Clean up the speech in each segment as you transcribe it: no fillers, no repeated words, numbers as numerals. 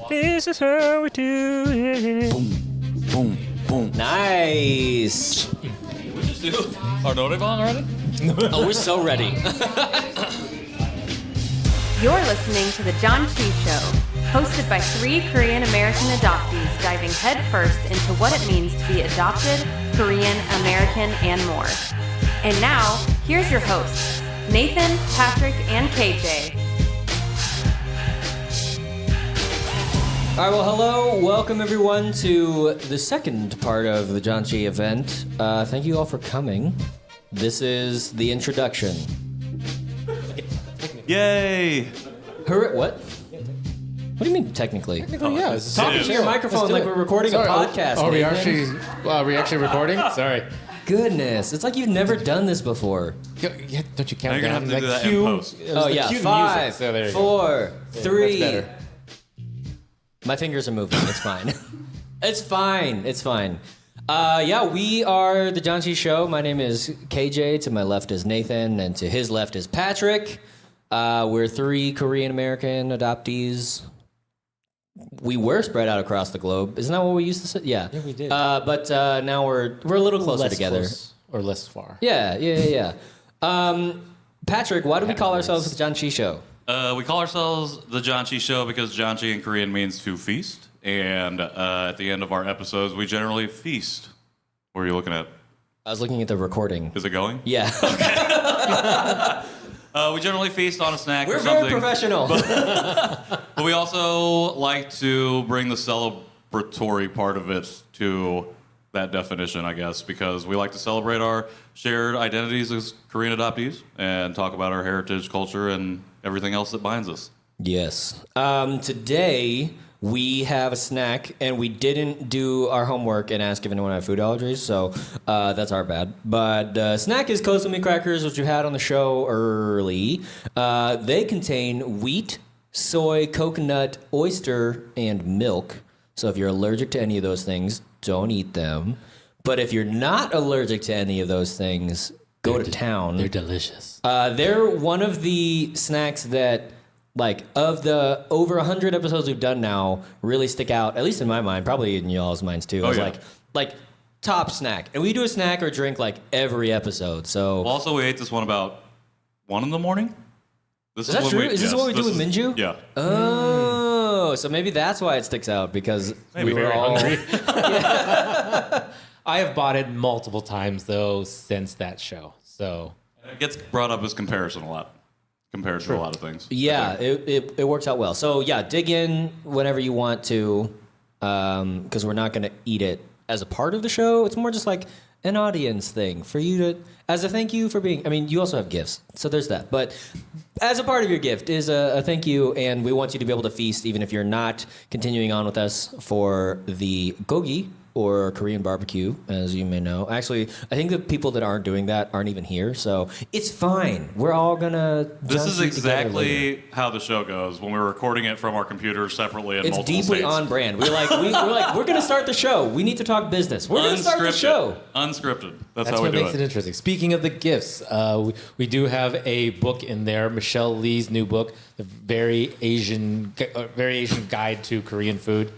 This is how we do it. Boom, boom, boom. Nice. We just do our noraebang already? Oh, we're so ready. You're listening to the Janchi Show, hosted by 3 Korean American adoptees diving headfirst into what it means to be adopted, Korean, American, and more. And now, here's your hosts, Nathan, Patrick, and KJ. All right, well, hello. Welcome, everyone, to the second part of the Janchi event. Thank you all for coming. This is the introduction. Yay! What? What do you mean, technically? Yeah, Talk into your microphone like we're recording a podcast. Are we Nathan. actually recording? Sorry. Goodness, it's like you've never done this before. Yeah, don't you count Now you're gonna down? have to do that in cue. post. Oh, yeah. Cue 5, music. So there you go. 4, 3. That's better. My fingers are moving. It's fine. It's fine. It's fine. Yeah, we are the Janchi Show. My name is KJ. To my left is Nathan, and to his left is Patrick. We're 3 Korean American adoptees. We were spread out across the globe. Isn't that what we used to say? Yeah. Yeah, we did. But now we're a little closer Less together. close or less far. Yeah. Patrick, why do we call ourselves the Janchi Show? We call ourselves the Janchi Show because Janchi in Korean means to feast. And at the end of our episodes, we generally feast. What are you looking at? I was looking at the recording. Is it going? Yeah. We generally feast on a snack We're or something. very professional. But we also like to bring the celebratory part of it to that definition, I guess, because we like to celebrate our shared identities as Korean adoptees and talk about our heritage, culture, and everything else that binds us. Yes. Today, we have a snack, and we didn't do our homework and ask if anyone had food allergies, so that's our bad. But snack is Kosomi crackers, which you had on the show early. They contain wheat, soy, coconut, oyster, and milk. So if you're allergic to any of those things, don't eat them. But if you're not allergic to any of those things, go to town. They're delicious. They're one of the snacks that, like, of the over 100 episodes we've done now, really stick out, at least in my mind, probably in y'all's minds too. Oh, It's yeah. like top snack. And we do a snack or drink like every episode. So Well, also, we ate this one about 1 in the morning. This is that when true? we- Is this yes, what we do with Minju? Yeah. Oh, so maybe that's why it sticks out, because Maybe. we were Very all I have bought it multiple times though since that show. So It gets brought up as comparison a lot, compared to a lot of things. Yeah, it works out well. So yeah, dig in whenever you want to, because we're not going to eat it as a part of the show. It's more just like an audience thing for you to, as a thank you for being. I mean, you also have gifts, so there's that. But as a part of your gift is a thank you, and we want you to be able to feast even if you're not continuing on with us for the gogi, or Korean barbecue, as you may know. Actually, I think the people that aren't doing that aren't even here, so it's fine. We're all gonna. This is Janchi together later. exactly how the show goes when we're recording it from our computers separately in It's multiple deeply states. on brand. We're gonna start the show. We need to talk business. We're gonna start the show. Unscripted. That's that's how we what do makes it it. interesting. Speaking of the gifts, we do have a book in there, Michelle Lee's new book, the very Asian guide to Korean food.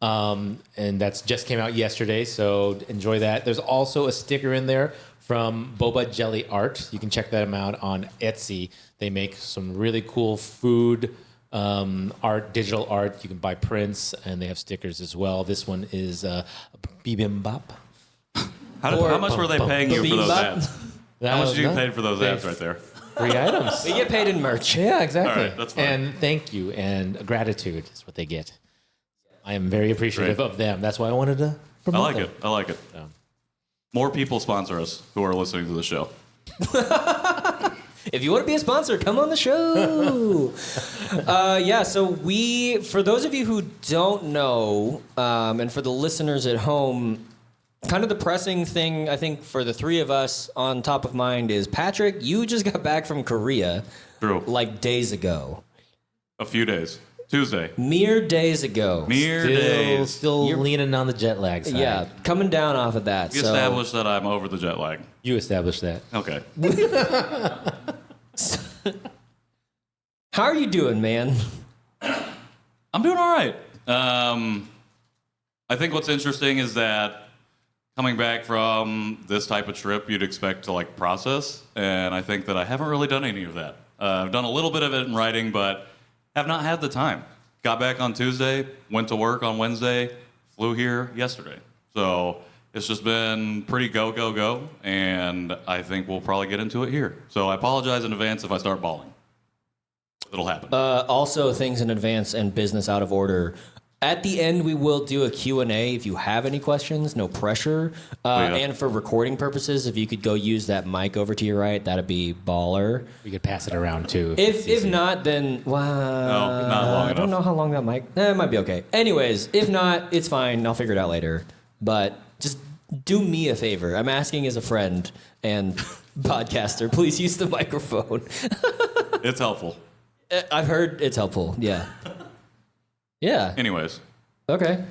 And that's just came out yesterday, so enjoy that. There's also a sticker in there from Boba Jelly Art. You can check them out on Etsy. They make some really cool food art, digital art. You can buy prints, and they have stickers as well. This one is bibimbap. How much were they paying you for those Bibimbap. ads? How much did you pay for those ads right there? 3 items. We get paid in merch. Yeah, exactly. All right, that's fine. And thank you and gratitude is what they get. I am very appreciative Great. of them. That's why I wanted to I promote like them. it. I like it. More people sponsor us who are listening to the show. If you want to be a sponsor, come on the show. Yeah, so for those of you who don't know, and for the listeners at home, kind of the pressing thing, I think, for the 3 of us on top of mind is, Patrick, you just got back from Korea True. like days ago. A few days. Tuesday. Mere days ago. Mere days. Still leaning on the jet lag side. Yeah, coming down off of that. We So established that I'm over the jet lag. You established that. Okay. how are you doing, man? I'm doing all right. I think what's interesting is that coming back from this type of trip, you'd expect to like process, and I think that I haven't really done any of that. I've done a little bit of it in writing, but have not had the time. Got back on Tuesday, went to work on Wednesday, flew here yesterday. So it's just been pretty go, and I think we'll probably get into it here. So I apologize in advance if I start bawling. It'll happen. Also, things in advance and business out of order. At the end, we will do a Q&A if you have any questions, no pressure. And for recording purposes, if you could go use that mic over to your right, that'd be baller. We could pass it around too. If not, then, wow. No, not long I don't know how long that mic, it might be okay. Anyways, if not, it's fine. I'll figure it out later. But just do me a favor. I'm asking as a friend and podcaster, please use the microphone. It's helpful. I've heard it's helpful, yeah. Yeah. Anyways. Okay.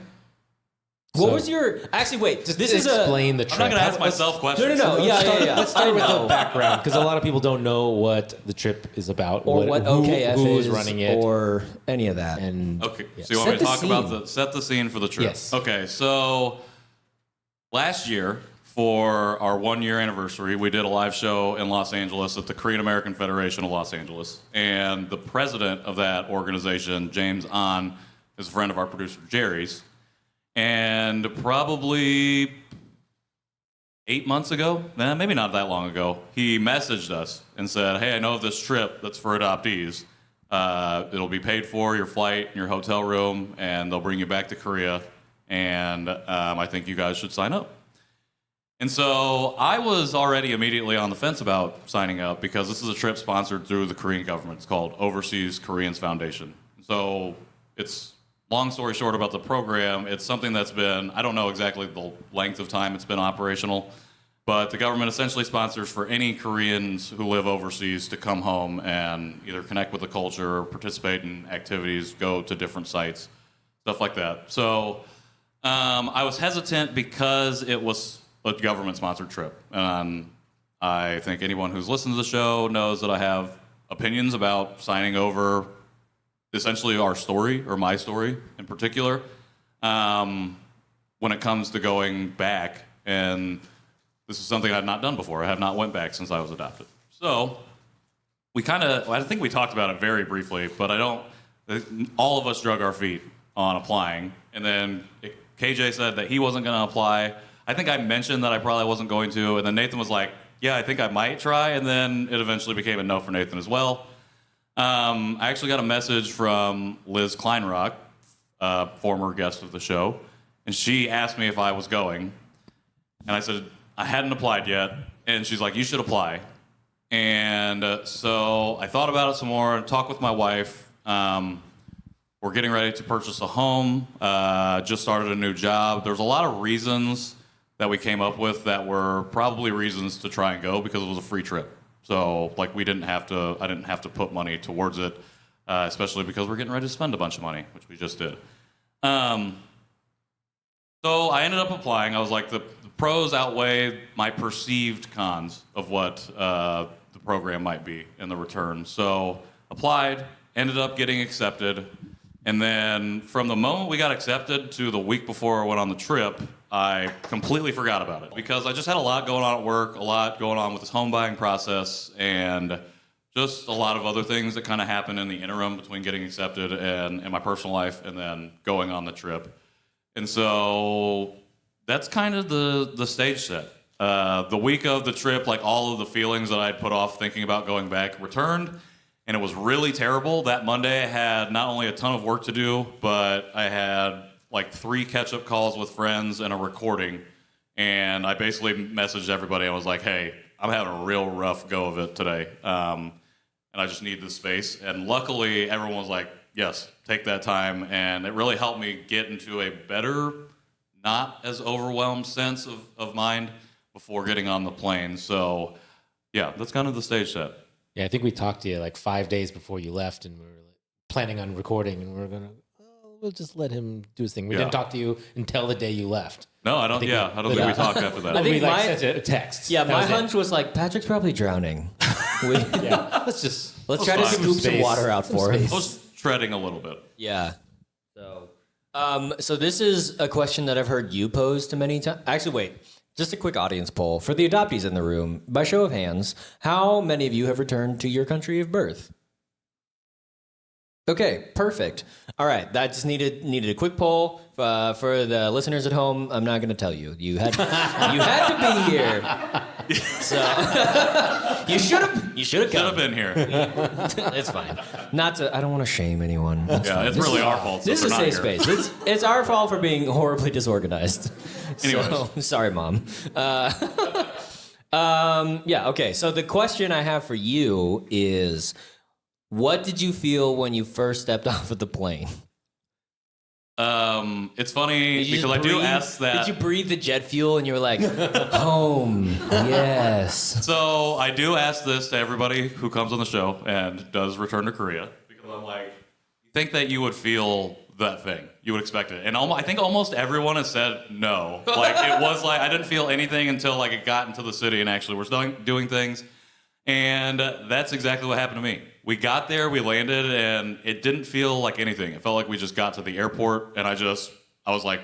What was your... Actually, wait. Just this is explain the I'm trip. not going to ask myself questions. No. Yeah. Let's start with the background, because a lot of people don't know what the trip is about, Or what OKF who is, is running it, or any of that. and Okay, Yeah. so you want me Set to the talk about scene. set the scene for the trip? Yes. Okay, so last year, for our 1-year anniversary, we did a live show in Los Angeles at the Korean American Federation of Los Angeles. And the president of that organization, James An, is a friend of our producer, Jerry's. And probably 8 months ago, maybe not that long ago, he messaged us and said, hey, I know of this trip that's for adoptees. It'll be paid for, your flight and your hotel room, and they'll bring you back to Korea. And I think you guys should sign up. And so I was already immediately on the fence about signing up because this is a trip sponsored through the Korean government. It's called Overseas Koreans Foundation. So it's, long story short about the program, it's something that's been, I don't know exactly the length of time it's been operational, but the government essentially sponsors for any Koreans who live overseas to come home and either connect with the culture or participate in activities, go to different sites, stuff like that. So I was hesitant because it was a government-sponsored trip. And I think anyone who's listened to the show knows that I have opinions about signing over essentially our story, or my story in particular, when it comes to going back. And this is something I've not done before. I have not went back since I was adopted. So I think we talked about it very briefly, but all of us drug our feet on applying. And then KJ said that he wasn't going to apply. I think I mentioned that I probably wasn't going to, and then Nathan was like, yeah, I think I might try, and then it eventually became a no for Nathan as well. I actually got a message from Liz Kleinrock, former guest of the show, and she asked me if I was going, and I said I hadn't applied yet, and she's like, you should apply. And so I thought about it some more, talked with my wife. We're getting ready to purchase a home, just started a new job. There's a lot of reasons that we came up with that were probably reasons to try and go because it was a free trip. So like I didn't have to put money towards it, especially because we're getting ready to spend a bunch of money, which we just did. So I ended up applying. I was like, the pros outweigh my perceived cons of what the program might be in the return. So applied, ended up getting accepted. And then from the moment we got accepted to the week before I went on the trip, I completely forgot about it because I just had a lot going on at work, a lot going on with this home buying process, and just a lot of other things that kind of happened in the interim between getting accepted and in my personal life and then going on the trip. And so that's kind of the stage set. The week of the trip, like all of the feelings that I'd put off thinking about going back returned. And it was really terrible. That Monday I had not only a ton of work to do, but I had like 3 catch-up calls with friends and a recording. And I basically messaged everybody. I was like, hey, I'm having a real rough go of it today. And I just need this space. And luckily, everyone was like, yes, take that time. And it really helped me get into a better, not as overwhelmed sense of mind before getting on the plane. So yeah, that's kind of the stage set. Yeah, I think we talked to you like 5 days before you left, and we were like planning on recording, and we were gonna, we'll just let him do his thing. We didn't talk to you until the day you left. No, I don't think we talked after that. I think we sent a text. Yeah, That my was it. hunch was like, Patrick's probably drowning. Yeah, let's Let's try to fine. scoop some water out for him. I was treading a little bit. Yeah. So, So this is a question that I've heard you pose to many times. Actually, wait. Just a quick audience poll. For the adoptees in the room, by show of hands, how many of you have returned to your country of birth? Okay, perfect. All right, that just needed a quick poll. For the listeners at home, I'm not going to tell you. You had to be here. So you should have come. been here. It's fine. I don't want to shame anyone. Yeah, it's really our fault. This is a safe space. It's our fault for being horribly disorganized. Anyways. So, sorry, Mom. Yeah, okay. So the question I have for you is, what did you feel when you first stepped off of the plane? It's funny because I do ask that. Did you breathe the jet fuel and you were like, home, yes. So I do ask this to everybody who comes on the show and does return to Korea, because I'm like, you think that you would feel that thing? You would expect it. And I think almost everyone has said no. Like, it was like, I didn't feel anything until like it got into the city and actually we're doing things. And that's exactly what happened to me. We got there, we landed, and it didn't feel like anything. It felt like we just got to the airport, and I was like,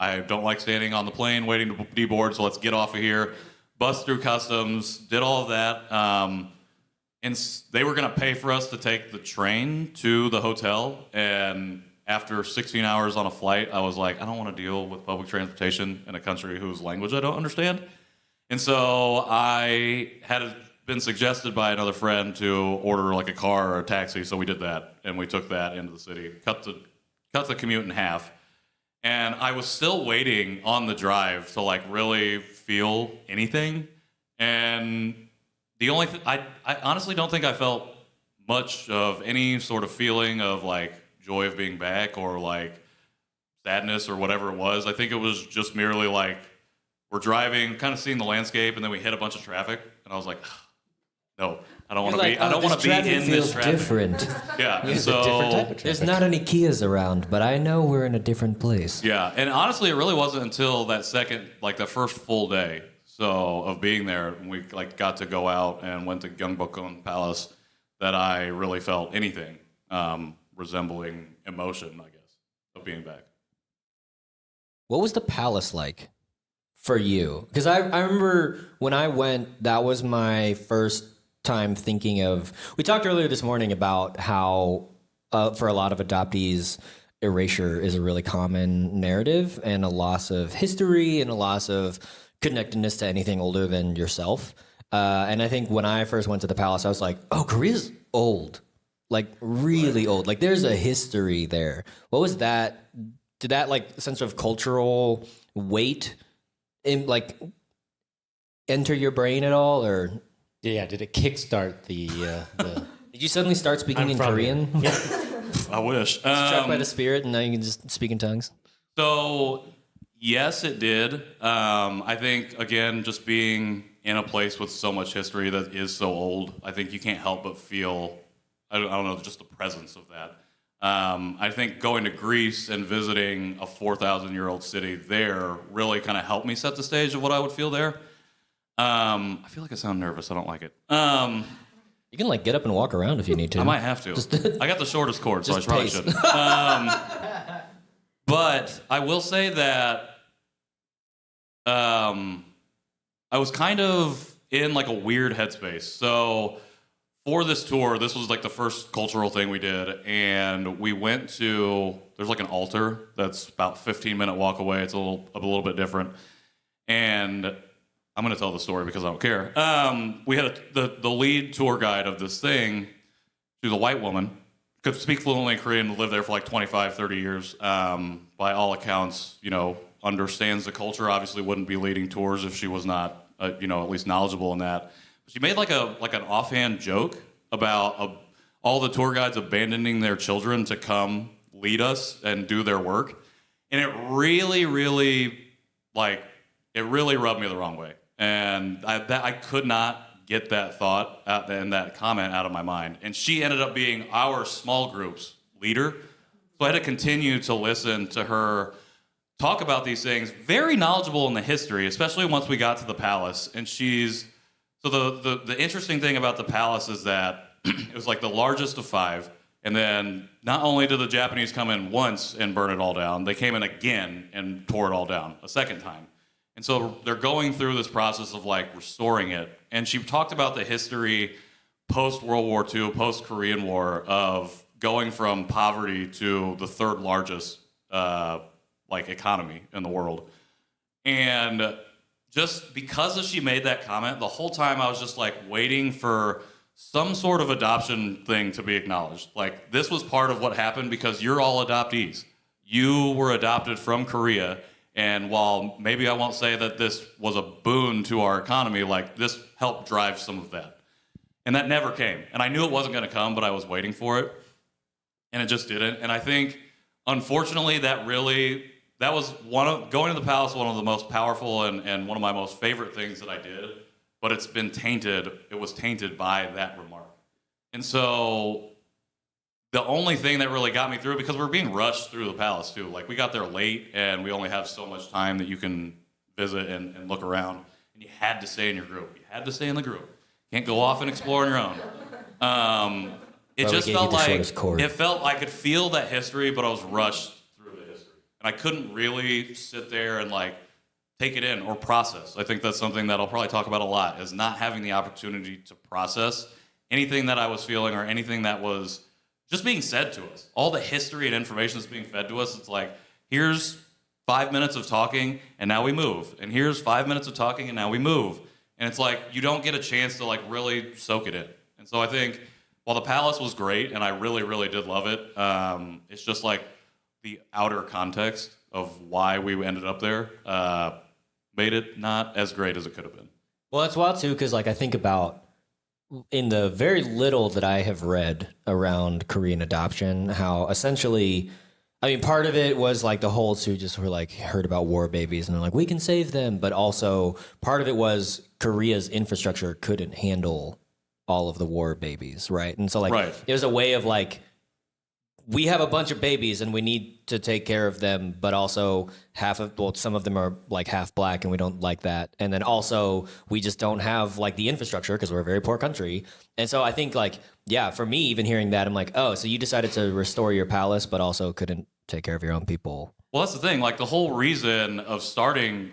I don't like standing on the plane waiting to deboard, so let's get off of here. Bust through customs, did all of that. And they were going to pay for us to take the train to the hotel, and after 16 hours on a flight, I was like, I don't want to deal with public transportation in a country whose language I don't understand. And so I had been suggested by another friend to order like a car or a taxi, so we did that, and we took that into the city, cut the commute in half, and I was still waiting on the drive to like really feel anything, and the only I honestly don't think I felt much of any sort of feeling of like joy of being back or like sadness or whatever it was. I think it was just merely like we're driving, kind of seeing the landscape, and then we hit a bunch of traffic, and I was like, no, I don't want to be. I don't want to be in this traffic. Different. Yeah, It's so a different type of traffic. There's not any Kias around, but I know we're in a different place. yeah, and honestly, it really wasn't until that the first full day, so of being there, and we like got to go out and went to Gyeongbokgung Palace, that I really felt anything resembling emotion, I guess, of being back. What was the palace like for you? Because I remember when I went, that was my first time thinking of. We talked earlier this morning about how for a lot of adoptees, erasure is a really common narrative and a loss of history and a loss of connectedness to anything older than yourself. And I think when I first went to the palace, I was like, oh, Korea's old, like really old. Like there's a history there. What was that? Did that like sense of cultural weight enter your brain at all, or? Yeah, did it kickstart the Did you suddenly start speaking in from Korean? here. I wish. Struck by the spirit, and now you can just speak in tongues? So, yes, it did. I think, again, just being in a place with so much history that is so old, I think you can't help but feel, I don't know, just the presence of that. I think going to Greece and visiting a 4,000-year-old city there really kind of helped me set the stage of what I would feel there. I feel like I sound nervous. I don't like it. You can like get up and walk around if you need to. I might have to. I got the shortest cord, so I Just probably pace. shouldn't. But I will say that I was kind of in like a weird headspace. So for this tour, this was like the first cultural thing we did, and we went to, there's like an altar that's about 15-minute walk away. It's a little bit different. And I'm going to tell the story because I don't care. We had the lead tour guide of this thing. She was a white woman, could speak fluently in Korean, lived there for like 25, 30 years. By all accounts, understands the culture. Obviously wouldn't be leading tours if she was not, at least knowledgeable in that. She made like an offhand joke about all the tour guides abandoning their children to come lead us and do their work. And it really, really, it really rubbed me the wrong way. And I could not get that thought and that comment out of my mind. And she ended up being our small group's leader. So I had to continue to listen to her talk about these things, very knowledgeable in the history, especially once we got to the palace. And so the interesting thing about the palace is that it was like the largest of 5. And then not only did the Japanese come in once and burn it all down, they came in again and tore it all down a second time. And so they're going through this process of like restoring it. And she talked about the history post World War II, post Korean War, of going from poverty to the third largest like economy in the world. And just because she made that comment, the whole time I was just like waiting for some sort of adoption thing to be acknowledged. Like, this was part of what happened because you're all adoptees. You were adopted from Korea, and while maybe I won't say that this was a boon to our economy, like, this helped drive some of that. And that never came. And I knew it wasn't going to come, but I was waiting for it, and it just didn't. And I think, unfortunately, that was going to the palace, one of the most powerful and one of my most favorite things that I did. But it was tainted by that remark. And so the only thing that really got me through, because we're being rushed through the palace too, like we got there late and we only have so much time that you can visit and look around, and you had to stay in your group. You had to stay in the group. Can't go off and explore on your own. It just felt like I could feel that history, but I was rushed through the history. And I couldn't really sit there and like take it in or process. I think that's something that I'll probably talk about a lot, is not having the opportunity to process anything that I was feeling or anything that was just being said to us. All the history and information that's being fed to us, it's like, here's 5 minutes of talking and now we move. And here's 5 minutes of talking and now we move. And it's like, you don't get a chance to like really soak it in. And so I think while the palace was great and I really, really did love it, it's just like the outer context of why we ended up there made it not as great as it could have been. Well, that's wild too, because like I think about in the very little that I have read around Korean adoption, how essentially, I mean, part of it was like the whole who just were like heard about war babies and they're like, we can save them, but also part of it was Korea's infrastructure couldn't handle all of the war babies, right? And so like it was a way of like, we have a bunch of babies and we need to take care of them, but also some of them are like half black and we don't like that. And then also we just don't have like the infrastructure because we're a very poor country. And so I think like, yeah, for me, even hearing that, I'm like, oh, so you decided to restore your palace, but also couldn't take care of your own people. Well, that's the thing. Like the whole reason of starting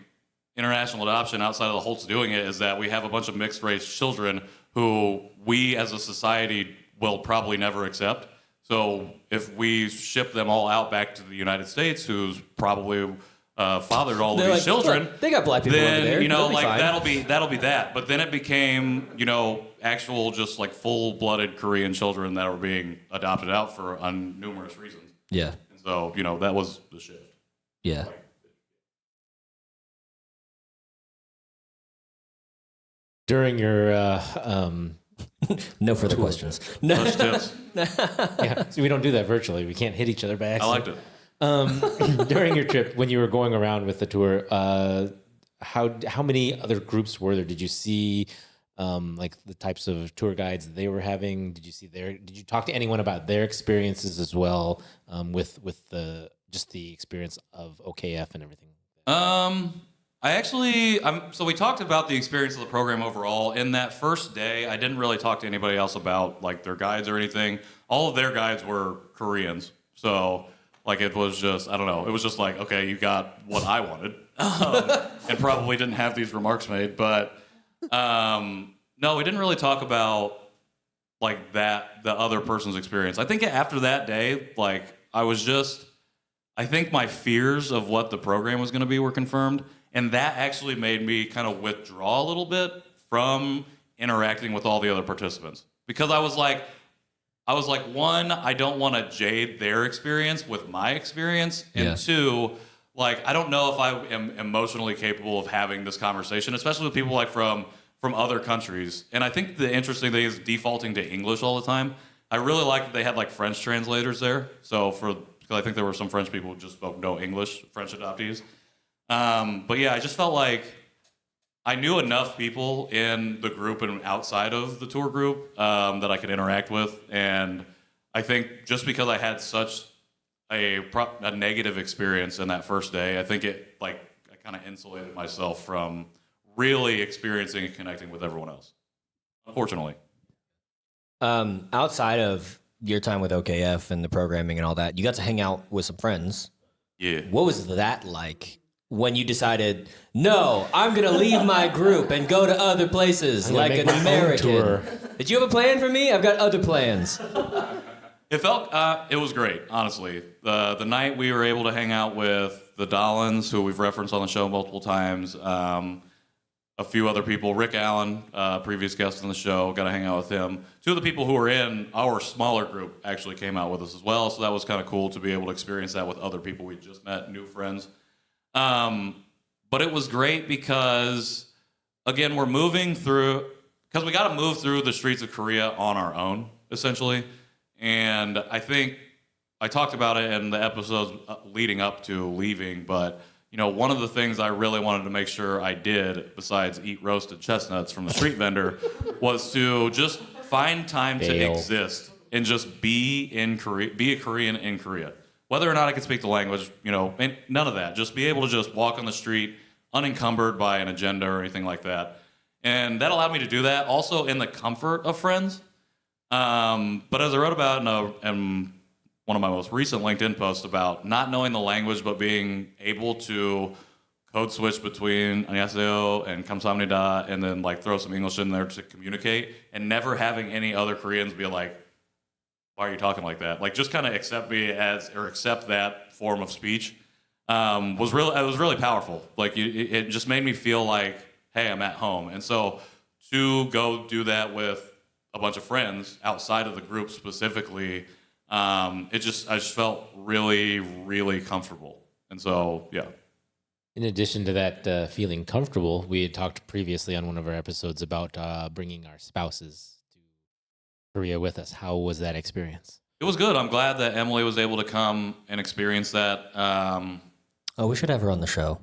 international adoption outside of the Holtz doing it is that we have a bunch of mixed race children who we as a society will probably never accept. So if we ship them all out back to the United States, who's probably fathered all of these children, they got black people over there. You know, like that'll be that. But then it became, you know, actual just like full-blooded Korean children that were being adopted out on numerous reasons. Yeah. And so, you know, that was the shift. Yeah. During your no further questions. No. Yeah, so we don't do that virtually. We can't hit each other by accident. I liked it. During your trip, when you were going around with the tour, how many other groups were there? Did you see like the types of tour guides that they were having? Did you talk to anyone about their experiences as well with the experience of OKF and everything? So we talked about the experience of the program overall. In that first day, I didn't really talk to anybody else about like their guides or anything. All of their guides were Koreans. So like it was just, I don't know, it was just like, okay, you got what I wanted. And probably didn't have these remarks made. But no, we didn't really talk about like the other person's experience. I think after that day, like I think my fears of what the program was going to be were confirmed. And that actually made me kind of withdraw a little bit from interacting with all the other participants. Because I was like, one, I don't want to jade their experience with my experience. And two, like, I don't know if I am emotionally capable of having this conversation, especially with people like from other countries. And I think the interesting thing is defaulting to English all the time. I really like that they had like French translators there. So because I think there were some French people who just spoke no English, French adoptees. But yeah, I just felt like I knew enough people in the group and outside of the tour group that I could interact with. And I think just because I had such a negative experience in that first day, I think I kind of insulated myself from really experiencing and connecting with everyone else, unfortunately. Outside of your time with OKF and the programming and all that, you got to hang out with some friends. Yeah. What was that like when you decided, no, I'm going to leave my group and go to other places like an American? Did you have a plan for me? I've got other plans. It felt, it was great, honestly. The night we were able to hang out with the Dollins, who we've referenced on the show multiple times, a few other people, Rick Allen, previous guest on the show, got to hang out with him. Two of the people who were in our smaller group actually came out with us as well, so that was kind of cool to be able to experience that with other people we just met, new friends. But it was great because, again, we're moving through, because we got to move through the streets of Korea on our own, essentially. And I think I talked about it in the episodes leading up to leaving, but one of the things I really wanted to make sure I did, besides eat roasted chestnuts from the street vendor, was to just find time to exist and just be in Korea, be a Korean in Korea. Whether or not I could speak the language, and none of that. Just be able to just walk on the street unencumbered by an agenda or anything like that. And that allowed me to do that, also in the comfort of friends. But as I wrote about in one of my most recent LinkedIn posts about not knowing the language, but being able to code switch between 안녕하세요 and 감사합니다, and then like throw some English in there to communicate, and never having any other Koreans be like, why are you talking like that? Like, just kind of accept me accept that form of speech. It was really powerful. Like, it just made me feel like, hey, I'm at home. And so to go do that with a bunch of friends outside of the group specifically, I just felt really, really comfortable. And so, yeah. In addition to that feeling comfortable, we had talked previously on one of our episodes about bringing our spouses to Korea with us. How was that experience? It was good. I'm glad that Emily was able to come and experience that. We should have her on the show.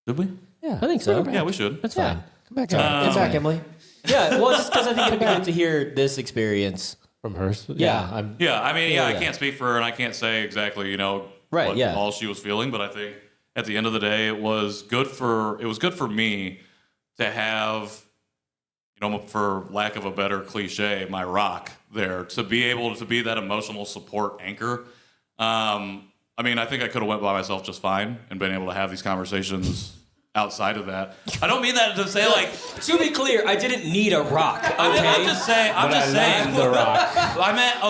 Did we? Yeah, I think so. Yeah, we should. That's fine. Come back, Emily. Yeah, well, just because I think it'd be good to hear this experience. From her? Yeah. I can't speak for her, and I can't say exactly, all she was feeling, but I think at the end of the day, it was good for me to have, for lack of a better cliche, my rock there, to be able to be that emotional support anchor. I think I could have went by myself just fine and been able to have these conversations outside of that. I don't mean that to say like. To be clear, I didn't need a rock. Okay, I'm just saying. The rock. I meant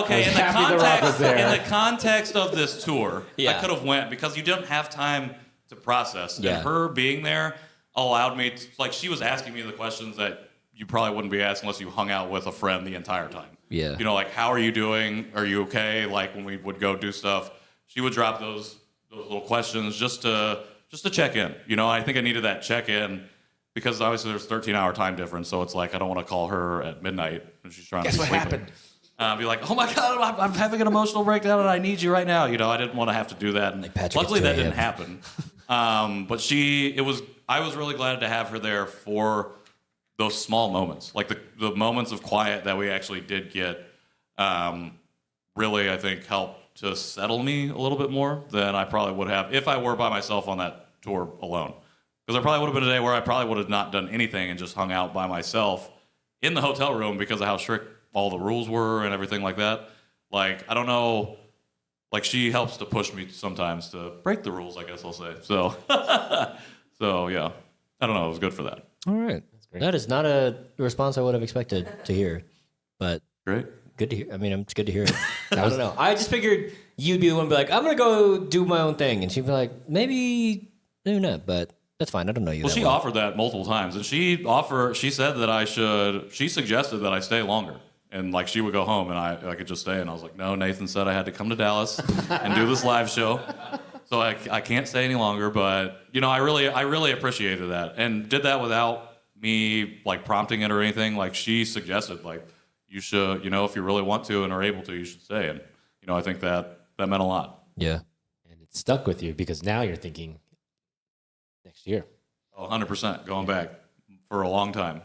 in the context of this tour, I could have went because you didn't have time to process. Yeah. And her being there allowed me to, like, she was asking me the questions that you probably wouldn't be asked unless you hung out with a friend the entire time. Yeah. Like, how are you doing? Are you okay? Like, when we would go do stuff, she would drop those little questions just to check in. I think I needed that check in because obviously there's 13-hour time difference, so it's like I don't want to call her at midnight when she's trying to be sleeping. Guess what happened? Be like, oh my God, I'm having an emotional breakdown and I need you right now. I didn't want to have to do do that. Luckily that didn't happen. But I was really glad to have her there for those small moments, like the moments of quiet that we actually did get. Really, I think helped to settle me a little bit more than I probably would have if I were by myself on that tour alone. Because there probably would have been a day where I probably would have not done anything and just hung out by myself in the hotel room because of how strict all the rules were and everything like that. Like, I don't know, like, she helps to push me sometimes to break the rules, I guess I'll say. So, yeah, I don't know, it was good for that. All right. That is not a response I would have expected to hear, but great. Good to hear. It's good to hear it. I don't know. I just figured you'd be the one to be like, I'm going to go do my own thing. And she'd be like, maybe not, but that's fine. I don't know you. Well, she offered that multiple times. And she said that she suggested that I stay longer. And like, she would go home and I could just stay. And I was like, no, Nathan said I had to come to Dallas and do this live show. So I can't stay any longer. But, I really appreciated that. And did that without me like prompting it or anything. Like, she suggested, like, you should, if you really want to and are able to, you should stay. And, I think that meant a lot. Yeah. And it stuck with you because now you're thinking next year. Oh, 100%. Going back for a long time.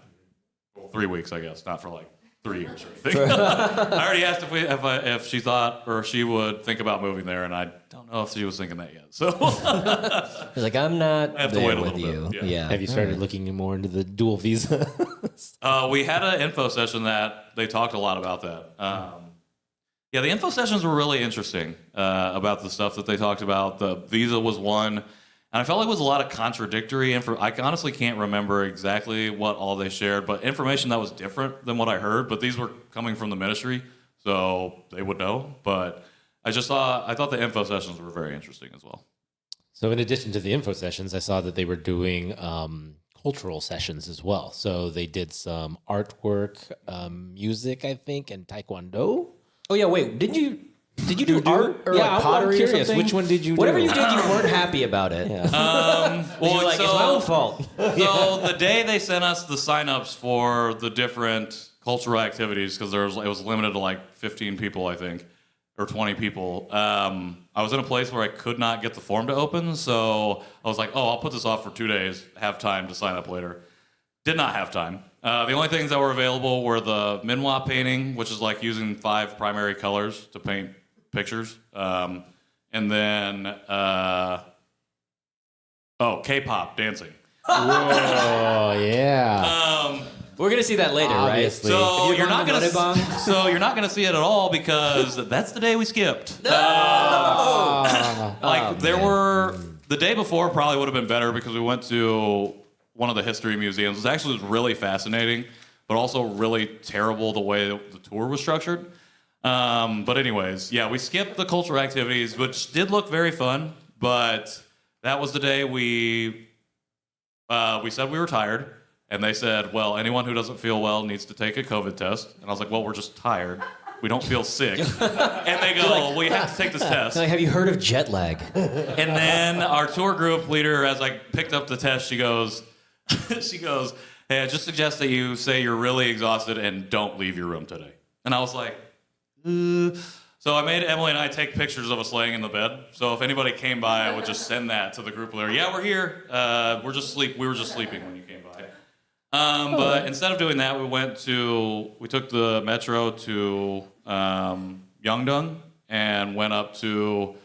Well, 3 weeks, I guess. Not for like 3 years or anything. I already asked if she thought or she would think about moving there, and I don't know if she was thinking that yet. So She's like, I'm not I have there to wait a with little you. bit. Yeah. Have you started looking more into the dual visa? We had an info session that they talked a lot about that. Yeah, the info sessions were really interesting about the stuff that they talked about. The visa was one, and I felt like it was a lot of contradictory info. I honestly can't remember exactly what all they shared, but information that was different than what I heard. But these were coming from the ministry, so they would know. But I thought the info sessions were very interesting as well. So in addition to the info sessions, I saw that they were doing cultural sessions as well. So they did some artwork, music, I think, and taekwondo. Oh yeah, wait. Did you do art or like pottery I'm curious. or something? Which one did you Whatever do? you did, you weren't happy about it. Yeah. Well, You're like, it's my own fault. So the day they sent us the signups for the different cultural activities, because it was limited to like 15 people, I think, or 20 people. I was in a place where I could not get the form to open, so I was like, I'll put this off for 2 days, have time to sign up later. Did not have time. The only things that were available were the minhwa painting, which is like using 5 primary colors to paint pictures. And then, K-pop dancing. Oh yeah. We're gonna see that later, Obviously. So If you're not going to gonna noraebang? so you're not gonna see it at all because that's the day we skipped. There were the day before probably would have been better because we went to one of the history museums. It was actually really fascinating, but also really terrible the way the tour was structured. But anyways, yeah, we skipped the cultural activities, which did look very fun. But that was the day we said we were tired. And they said, well, anyone who doesn't feel well needs to take a COVID test. And I was like, well, we're just tired. We don't feel sick. And they go, well, you have to take this test. Like, have you heard of jet lag? And then our tour group leader, as I picked up the test, she goes, hey, I just suggest that you say you're really exhausted and don't leave your room today. And I was like, So I made Emily and I take pictures of us laying in the bed. So if anybody came by, I would just send that to the group leader. Yeah, we're here. We were just sleeping when you came by. But instead of doing that, we took the metro to Yeongdong and went up to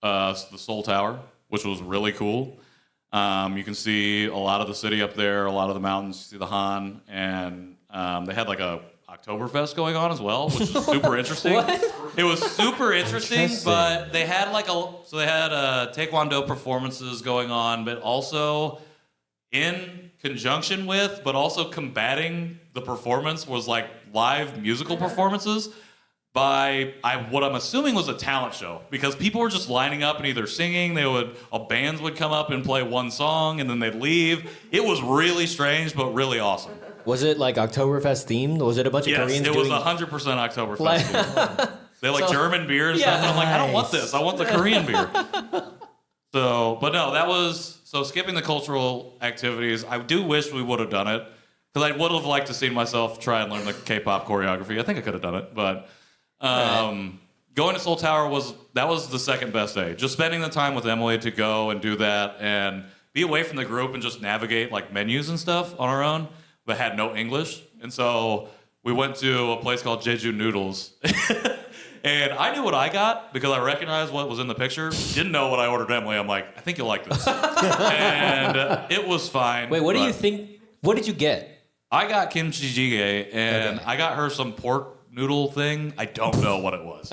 the Seoul Tower, which was really cool. You can see a lot of the city up there, a lot of the mountains, you see the Han, and they had like a Oktoberfest going on as well, which was super interesting. It was super interesting, but they had Taekwondo performances going on, but also in conjunction with, but also combating the performance was like live musical performances by what I'm assuming was a talent show, because people were just lining up and either singing, bands would come up and play one song and then they'd leave. It was really strange, but really awesome. Was it like Oktoberfest themed? Was it a bunch of Koreans Yes, it was doing... 100% Oktoberfest themed. They like German beer and stuff, and I'm like, I don't want this. I want the Korean beer. So skipping the cultural activities, I do wish we would have done it, because I would have liked to see myself try and learn the K-pop choreography. I think I could have done it, but going to Seoul Tower was the second best day. Just spending the time with Emily to go and do that and be away from the group and just navigate like menus and stuff on our own, but had no English. And so we went to a place called Jeju Noodles. And I knew what I got because I recognized what was in the picture. Didn't know what I ordered Emily. I'm like, I think you'll like this. And it was fine. Wait, what do you think? What did you get? I got kimchi jjigae, and I got her some pork noodle thing. I don't know what it was.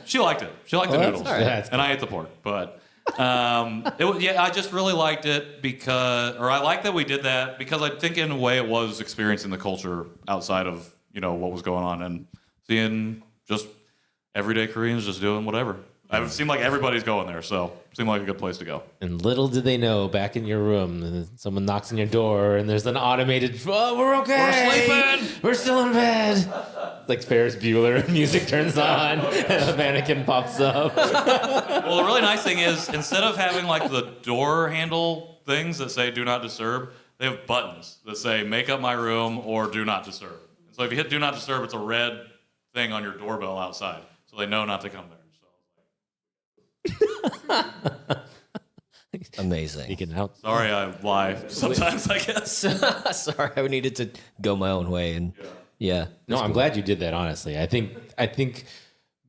She liked it. She liked the noodles. And I ate the pork. But I just really liked it I like that we did that because I think in a way it was experiencing the culture outside of, what was going on and seeing just everyday Koreans just doing whatever. It seemed like everybody's going there, so it seemed like a good place to go. And little did they know, back in your room, someone knocks on your door and there's an automated, we're okay. We're sleeping. We're still in bed. Like Ferris Bueller, music turns on, and a mannequin pops up. Well, the really nice thing is, instead of having like the door handle things that say do not disturb, they have buttons that say make up my room or do not disturb. And so if you hit do not disturb, it's a red thing on your doorbell outside, so they know not to come there. Amazing. Sneaking out. Sorry, I lie sometimes, I guess. Sorry, I needed to go my own way, and yeah. No, I'm glad you did that. Honestly, I think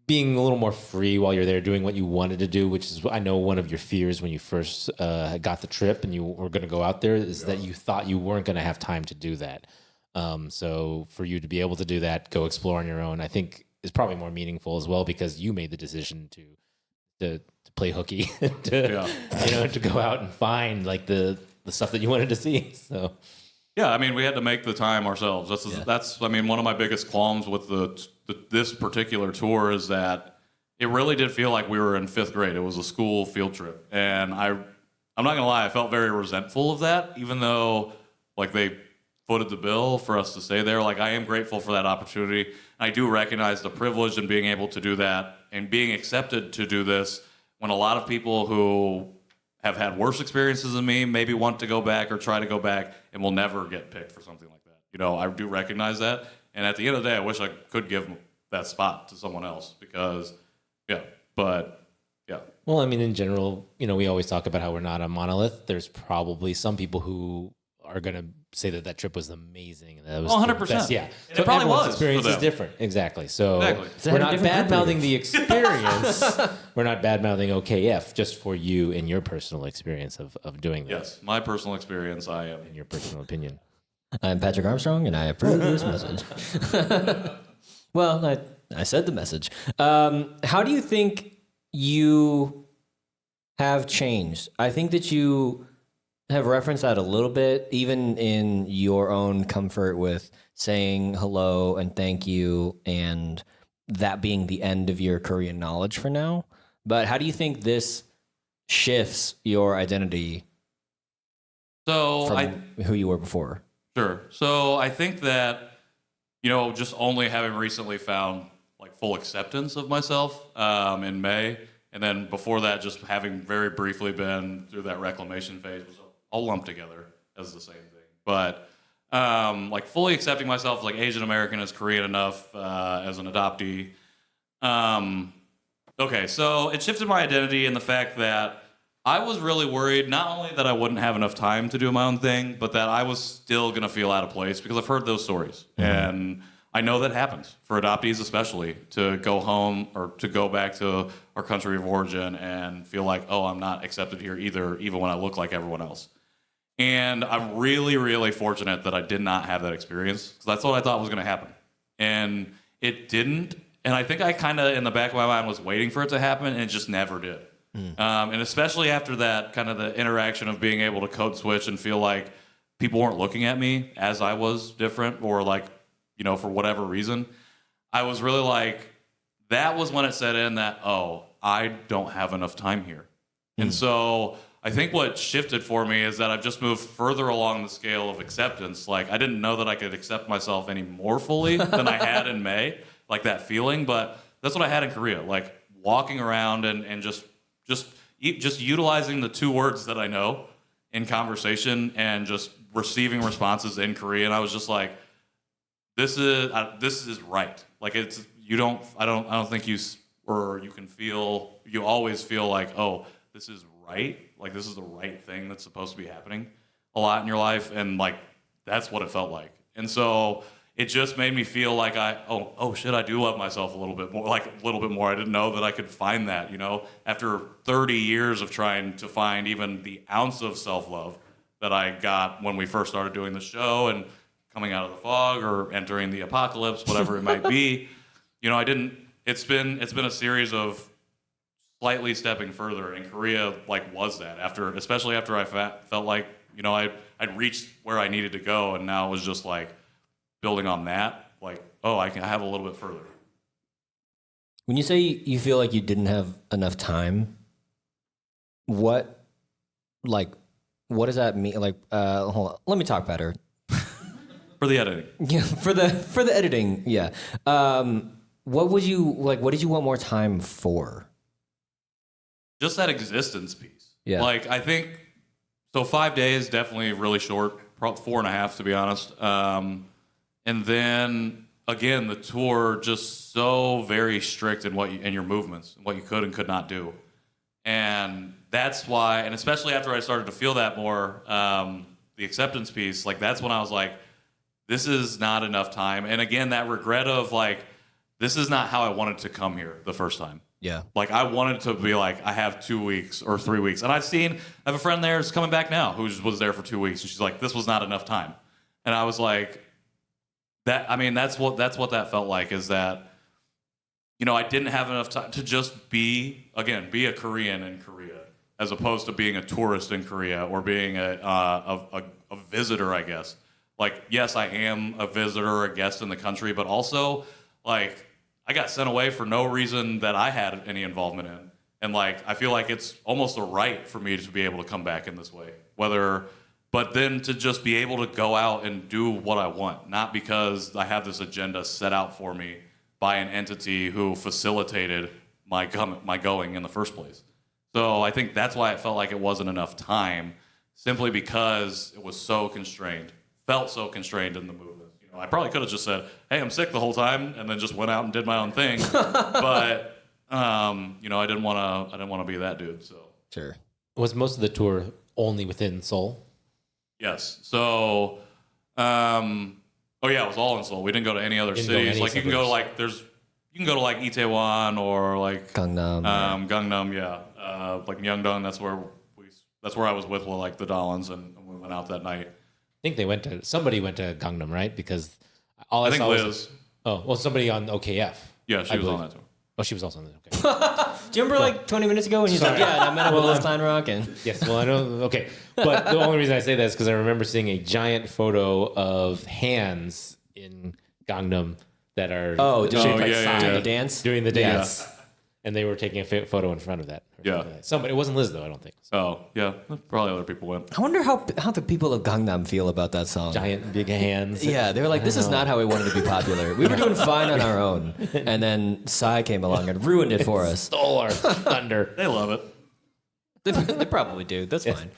being a little more free while you're there, doing what you wanted to do, which is I know one of your fears when you first got the trip and you were going to go out there, is that you thought you weren't going to have time to do that. So for you to be able to do that, go explore on your own, I think is probably more meaningful as well because you made the decision to play hooky, to go out and find like the stuff that you wanted to see. So. Yeah, I mean, we had to make the time ourselves. That's I mean, one of my biggest qualms with this particular tour is that it really did feel like we were in 5th grade. It was a school field trip, and I'm not gonna lie, I felt very resentful of that, even though like they footed the bill for us to stay there. Like I am grateful for that opportunity. I do recognize the privilege in being able to do that and being accepted to do this when a lot of people who have had worse experiences than me, maybe want to go back or try to go back and will never get picked for something like that. You know, I do recognize that. And at the end of the day, I wish I could give that spot to someone else because, Well, I mean, in general, we always talk about how we're not a monolith. There's probably some people who are going to say that trip was amazing. And that was 100%. the best. Yeah. It probably everyone's was experience for is them. different. Exactly. So Exactly. we're not bad-mouthing the experience. We're not bad-mouthing OKF just for you and your personal experience of doing that. Yes, my personal experience, I am. In your personal opinion. I'm Patrick Armstrong, and I approve this message. Well, I said the message. How do you think you have changed? I think that you have referenced that a little bit, even in your own comfort with saying hello and thank you, and that being the end of your Korean knowledge for now. But how do you think this shifts your identity So from who you were before? Sure. So I think that, just only having recently found like full acceptance of myself in May, and then before that, just having very briefly been through that reclamation phase was all lumped together as the same thing. But like fully accepting myself like Asian American as Korean enough as an adoptee. Okay, so it shifted my identity in the fact that I was really worried not only that I wouldn't have enough time to do my own thing, but that I was still going to feel out of place because I've heard those stories. Mm-hmm. And I know that happens for adoptees especially, to go home or to go back to our country of origin and feel like, oh, I'm not accepted here either, even when I look like everyone else. And I'm really, really fortunate that I did not have that experience because that's what I thought was going to happen. And it didn't. And I think I kind of, in the back of my mind, was waiting for it to happen, and it just never did. And especially after that, kind of the interaction of being able to code switch and feel like people weren't looking at me as I was different or like, for whatever reason, I was really like, that was when it set in that, oh, I don't have enough time here. And so I think what shifted for me is that I've just moved further along the scale of acceptance. Like I didn't know that I could accept myself any more fully than I had in May, like that feeling. But that's what I had in Korea, like walking around and just utilizing the 2 words that I know in conversation and just receiving responses in Korean. I was just like, this is right. Like I don't think you can feel, you always feel like, oh, this is right. Like this is the right thing that's supposed to be happening a lot in your life. And like, that's what it felt like. And so it just made me feel like oh shit, I do love myself a little bit more, like a little bit more. I didn't know that I could find that, after 30 years of trying to find even the ounce of self-love that I got when we first started doing the show and coming out of the fog or entering the apocalypse, whatever it might be. It's been a series of slightly stepping further, and Korea was that especially after I felt like, I'd reached where I needed to go, and now it was just like, building on that, I can have a little bit further. When you say you feel like you didn't have enough time, what does that mean? Hold on, let me talk better. For the editing. Yeah, for the editing, yeah. What did you want more time for? Just that existence piece. Yeah. I think, so 5 days, definitely really short, probably 4.5 to be honest. And then again, the tour just so very strict in in your movements, what you could and could not do. And that's why, and especially after I started to feel that more, the acceptance piece, that's when I was like, this is not enough time. And again, that regret of this is not how I wanted to come here the first time. Yeah. I wanted to be I have 2 weeks or 3 weeks. And I have a friend there who's coming back now who was there for 2 weeks. And she's like, this was not enough time. And I was like, that's what that felt like, is that I didn't have enough time to just be a Korean in Korea, as opposed to being a tourist in Korea or being a visitor, I guess. Like, yes, I am a visitor or a guest in the country, but also, like, I got sent away for no reason that I had any involvement in. And, like, I feel like it's almost a right for me to be able to come back in this way. But then to just be able to go out and do what I want, not because I have this agenda set out for me by an entity who facilitated my going in the first place. So I think that's why it felt like it wasn't enough time, simply because it was so constrained, felt so constrained in the movement. I probably could have just said, "Hey, I'm sick" the whole time, and then just went out and did my own thing. But I didn't want to be that dude. So Sure. Was most of the tour only within Seoul? yes. So it was all in Seoul. We didn't go to any other Didn't go cities. any Like you can go to like Itaewon or like Gangnam. Gangnam, yeah. Like Myeongdong. That's where I was with like the Dollins, and we went out that night. I think somebody went to Gangnam, right? Because all I think saw Liz. was somebody on OKF. Yeah, she I was on believe. that too. Oh, she was also on that. Okay. Do you remember like 20 minutes ago when he's like, "Yeah, I met up with Liz Kleinrock and." Yes, well, I know. Okay, but the only reason I say that is because I remember seeing a giant photo of hands in Gangnam that are shaped like yeah, sign Doing the dance. doing the dance, and they were taking a photo in front of that. Yeah. Somebody. It wasn't Liz though. I don't think. Oh, yeah. Probably other people went. I wonder how the people of Gangnam feel about that song. Giant big hands. Yeah, they were like, "This is not how we wanted to be popular. We were doing fine on our own, and then Psy came along and ruined it for us." Stole our thunder. They love it. They probably do. That's fine.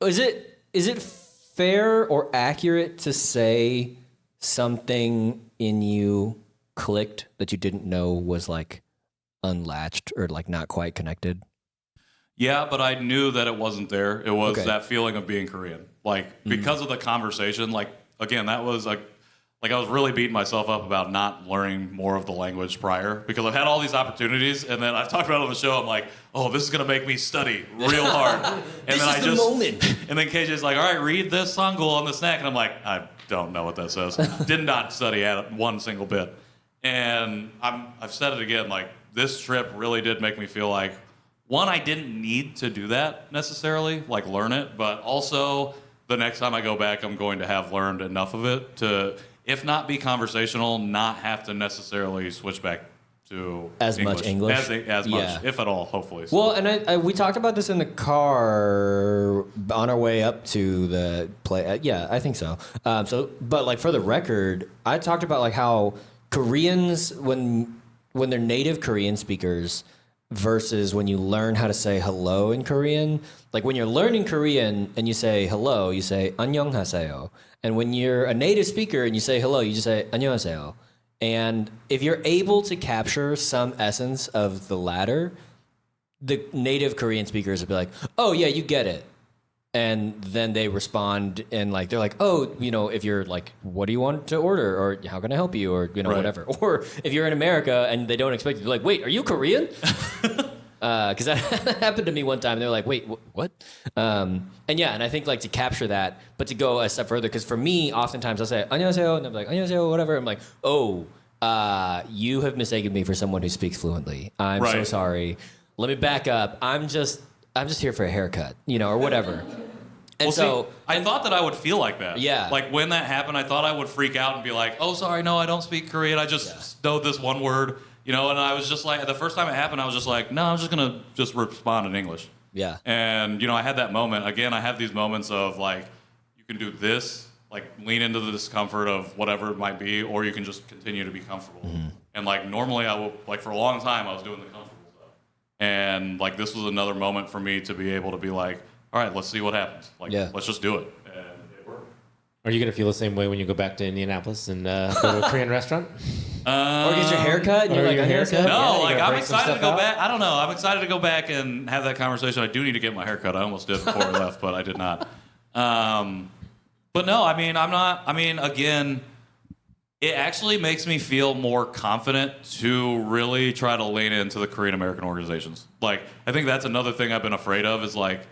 Is it fair or accurate to say something in you clicked that you didn't know was like unlatched or like not quite connected? Yeah, but I knew that it wasn't there. It was Okay. that feeling of being Korean. Like, because of the conversation, like, again, that was like I was really beating myself up about not learning more of the language prior, because I've had all these opportunities, and then I've talked about it on the show. I'm like, oh, this is going to make me study real hard. And then is the moment. And then KJ's like, all right, read this sangul on the snack. And I'm like, I don't know what that says. Did not study at one single bit. And I've said it again, like, this trip really did make me feel like, one, I didn't need to do that necessarily, like learn it, but also the next time I go back, I'm going to have learned enough of it to, if not be conversational, not have to necessarily switch back to As much English? as much, Yeah. if at all, hopefully. So. Well, and we talked about this in the car on our way up to the play. Yeah, I think so. But like for the record, I talked about like how Koreans, when they're native Korean speakers versus when you learn how to say hello in Korean, like when you're learning Korean and you say hello, you say 안녕하세요. And when you're a native speaker and you say hello, you just say 안녕하세요. And if you're able to capture some essence of the latter, the native Korean speakers will be like, "Oh yeah, you get it." And then they respond and like they're like, "Oh, if you're like, what do you want to order, or how can I help you, or Right. whatever." Or if you're in America and they don't expect you, they're like, "Wait, are you Korean?" Because that happened to me one time. They're like, "Wait, what?" And I think like to capture that, but to go a step further, because for me, oftentimes I'll say 안녕하세요, and I'm like 안녕하세요, whatever. I'm like, "Oh, you have mistaken me for someone who speaks fluently. I'm so Right. sorry. Let me back up. I'm just here for a haircut, or whatever." And Well, see, I thought that I would feel like that. Yeah. Like when that happened, I thought I would freak out and be like, "Oh, sorry, no, I don't speak Korean. I just know this one word." And I was just like, the first time it happened, I was just like, "No, I'm just gonna just respond in English." yeah. And I had that moment again. I have these moments of like, you can do this, like lean into the discomfort of whatever it might be, or you can just continue to be comfortable. And like normally, I will like for a long time, I was doing the comfortable stuff, and like this was another moment for me to be able to be like, all right, let's see what happens. Like, let's just do it. And it worked. Are you gonna feel the same way when you go back to Indianapolis and go to a Korean restaurant? Or get your haircut and you're Or like, your a haircut? haircut? No, you like gotta I'm break some excited to stuff go out? back. I don't know. I'm excited to go back and have that conversation. I do need to get my haircut. I almost did before I left, but I did not. But no, I mean, I'm not. I mean, again, it actually makes me feel more confident to really try to lean into the Korean American organizations. Like, I think that's another thing I've been afraid of is like,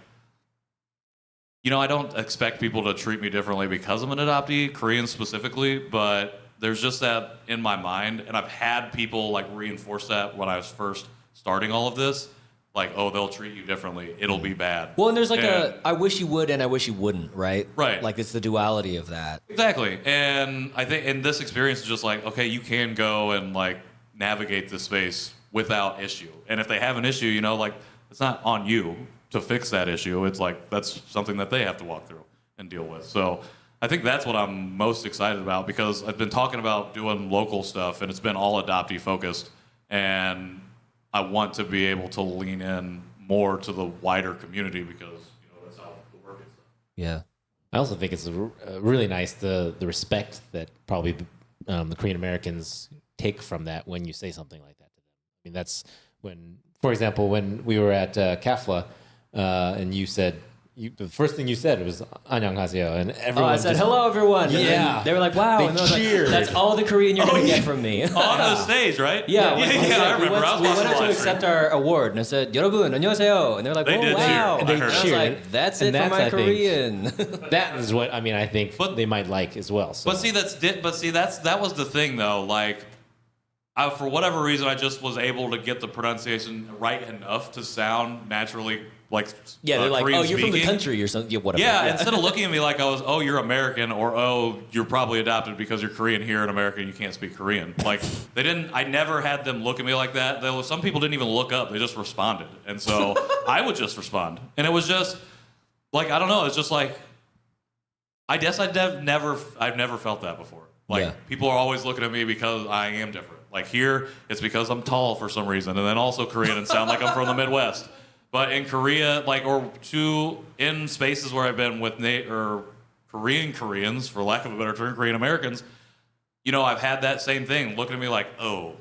I don't expect people to treat me differently because I'm an adoptee, Koreans specifically, but there's just that in my mind, and I've had people like reinforce that when I was first starting all of this. Like, oh, they'll treat you differently. It'll be bad. Well, and there's like I wish you would and I wish you wouldn't, right? Right. Like it's the duality of that. Exactly. And I think in this experience is just like, okay, you can go and like navigate this space without issue. And if they have an issue, you know, like it's not on you to fix that issue. It's like that's something that they have to walk through and deal with. So I think that's what I'm most excited about because I've been talking about doing local stuff and it's been all adoptee focused. And I want to be able to lean in more to the wider community because, you know, that's how the work is done. Yeah. I also think it's really nice the respect that probably the Korean Americans take from that when you say something like that to them. I mean, that's when, for example, when we were at CAFLA and you said, the first thing you said was "안녕하세요," and everyone. I said hello, everyone. And Yeah. they were like, "Wow!" They and I was like, cheered. that's all the Korean you're gonna get from me. On the stage, right? Yeah, I remember. We went up to accept our award, and I said, "여러분, 안녕하세요," and they were like, They "Oh did cheer. wow!" And they I was cheered. like, "That's And it for that's, my I think, Korean." That is what I mean. I think they might like as well. So. But see, that was the thing though. Like, for whatever reason, I just was able to get the pronunciation right enough to sound naturally like Yeah, they're like, Korean "Oh, you're from the speaking. country or something." Yeah, whatever. Yeah, instead of looking at me like I was, oh, you're American, or oh, you're probably adopted because you're Korean here in America and you can't speak Korean. Like, I never had them look at me like that. Some people didn't even look up, they just responded. And so I would just respond. And it was just, like, I don't know, it's just like, I guess I've never felt that before. Like, Yeah. people are always looking at me because I am different. Like, here, it's because I'm tall for some reason, and then also Korean and sound like I'm from the Midwest. But in Korea, like, in spaces where I've been with Koreans, for lack of a better term, Korean Americans, you know, I've had that same thing, looking at me like, oh,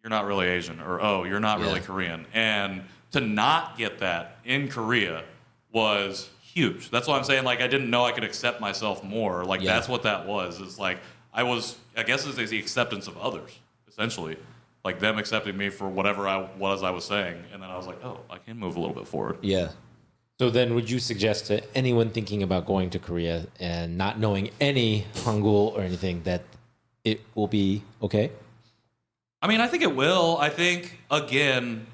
you're not really Asian, or oh, you're not really Korean. And to not get that in Korea was huge. That's why I'm saying, like, I didn't know I could accept myself more. Like, that's what that was. It's like, I guess it's the acceptance of others, essentially. Like them accepting me for whatever I was saying, and then I was like, oh, I can move a little bit forward. Yeah. So then, would you suggest to anyone thinking about going to Korea and not knowing any Hangul or anything that it will be okay? I mean, I think it will. I think, again,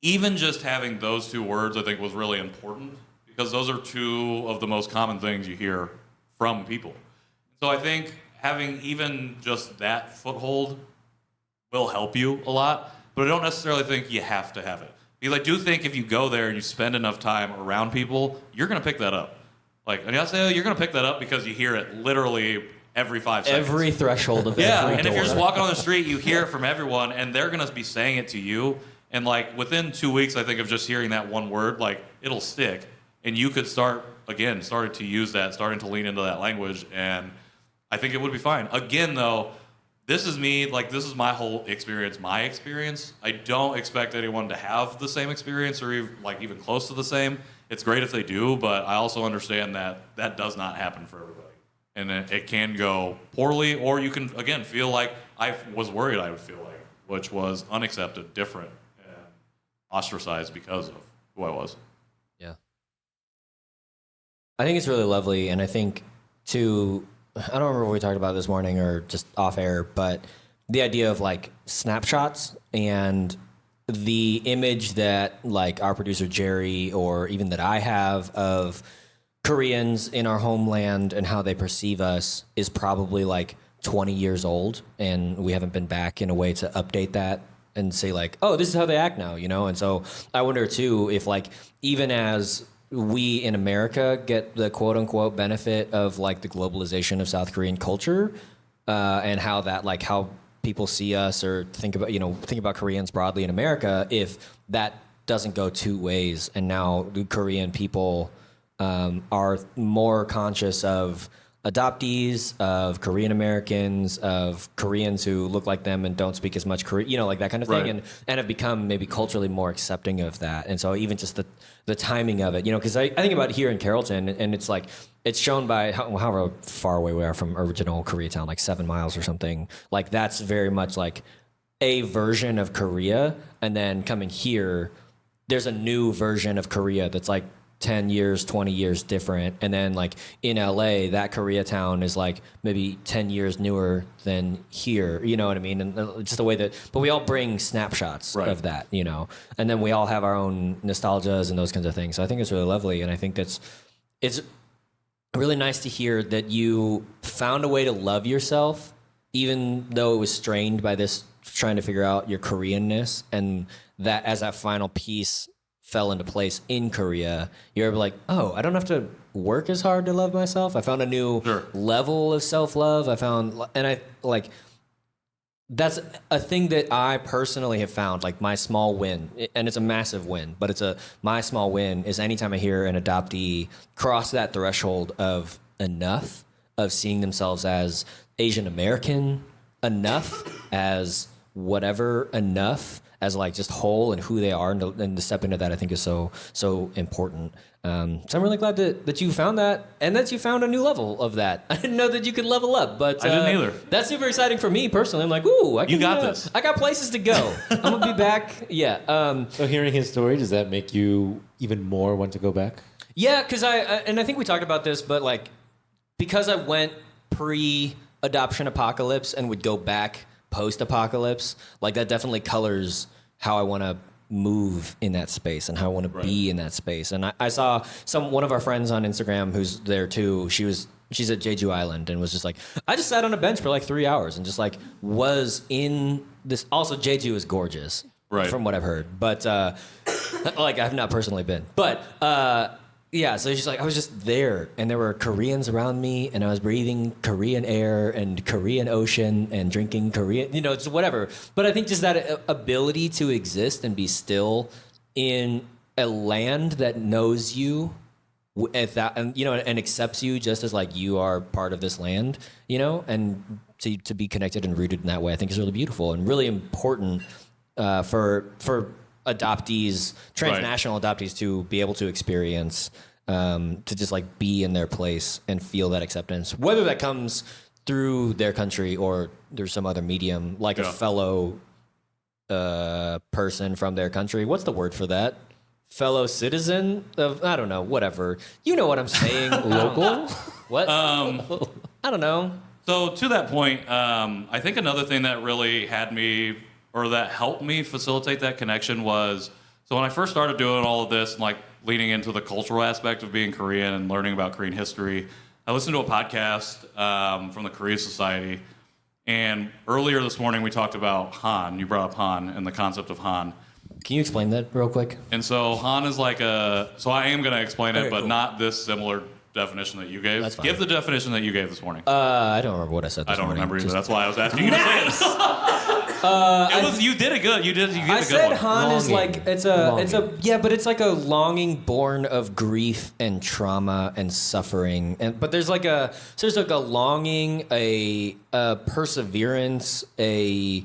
even just having those two words, I think, was really important because those are two of the most common things you hear from people. So I think having even just that foothold will help you a lot, but I don't necessarily think you have to have it. Because I do think if you go there and you spend enough time around people, you're going to pick that up. Like, you're going to pick that up because you hear it literally every 5 seconds. Every threshold of every and door. if you're just walking on the street, you hear it from everyone, and they're going to be saying it to you. And, like, within 2 weeks, I think, of just hearing that one word, like, it'll stick. And you could starting to use that, starting to lean into that language, and I think it would be fine. Again, though, this is me, like, this is my whole experience, I don't expect anyone to have the same experience or even close to the same. It's great if they do, but I also understand that that does not happen for everybody. And it can go poorly, or you can, again, feel like I was worried I would feel like, which was unaccepted, different, and ostracized because of who I was. Yeah. I think it's really lovely, and I think I don't remember what we talked about this morning or just off air, but the idea of like snapshots and the image that like our producer Jerry or even that I have of Koreans in our homeland and how they perceive us is probably like 20 years old, and we haven't been back in a way to update that and say like, oh, this is how they act now, you know? And so I wonder too if like even as we in America get the quote unquote benefit of like the globalization of South Korean culture and how that like how people see us or think about Koreans broadly in America, if that doesn't go two ways and now the Korean people are more conscious of adoptees, of Korean Americans, of Koreans who look like them and don't speak as much Korean, you know, like that kind of thing, Right. and have become maybe culturally more accepting of that. And so even just the timing of it, you know, because I think about here in Carrollton, and it's like, it's shown by however far away we are from original Koreatown, like 7 miles or something. Like that's very much like a version of Korea, and then coming here, there's a new version of Korea that's like 10 years, 20 years different. And then like in LA, that Koreatown is like maybe 10 years newer than here. You know what I mean? And just the way that, but we all bring snapshots of that, you know, and then we all have our own nostalgias and those kinds of things. So I think it's really lovely. And I think it's really nice to hear that you found a way to love yourself, even though it was strained by this trying to figure out your Koreanness, and that as that final piece fell into place in Korea, you're like, oh, I don't have to work as hard to love myself. I found a new level of self-love. That's a thing that I personally have found, like my small win, and it's a massive win, but my small win is anytime I hear an adoptee cross that threshold of enough, of seeing themselves as Asian American enough, as whatever enough, as like just whole and who they are, and to step into that, I think is so important. So I'm really glad that you found that, and that you found a new level of that. I didn't know that you could level up, but I didn't either. That's super exciting for me personally. I'm like, ooh, You got this. I got places to go. I'm gonna be back. Yeah. So hearing his story, does that make you even more want to go back? Yeah, because I think we talked about this, but like because I went pre-adoption apocalypse and would go back post-apocalypse, like that definitely colors how I want to move in that space and how I want to be in that space. And I saw one of our friends on Instagram who's there too. She's at Jeju Island and was just like, I just sat on a bench for like 3 hours and just like was in this. Also, Jeju is gorgeous, from what I've heard, but like I've not personally been, but yeah. So she's like, I was just there, and there were Koreans around me, and I was breathing Korean air and Korean ocean and drinking Korean, you know, it's whatever. But I think just that ability to exist and be still in a land that knows you, and you know, and accepts you just as like you are part of this land, you know, and to be connected and rooted in that way, I think is really beautiful and really important for adoptees, transnational adoptees, to be able to experience, to just like be in their place and feel that acceptance, whether that comes through their country or there's some other medium, like a fellow person from their country. What's the word for that? Fellow citizen of, I don't know, whatever. You know what I'm saying. Local? What? I don't know. So to that point, I think another thing that really had me, or that helped me facilitate that connection was, so when I first started doing all of this and like leaning into the cultural aspect of being Korean and learning about Korean history, I listened to a podcast from the Korea Society. And earlier this morning, we talked about Han. You brought up Han and the concept of Han. Can you explain that real quick? And so Han is like so I am going to explain it, but not this similar definition that you gave. That's fine. Give the definition that you gave this morning. I don't remember what I said this I don't morning. remember either. That's why I was asking you to say it. You did it good. You did a good one. I said Han is like it's like a longing born of grief and trauma and suffering, but there's like a longing, a perseverance, a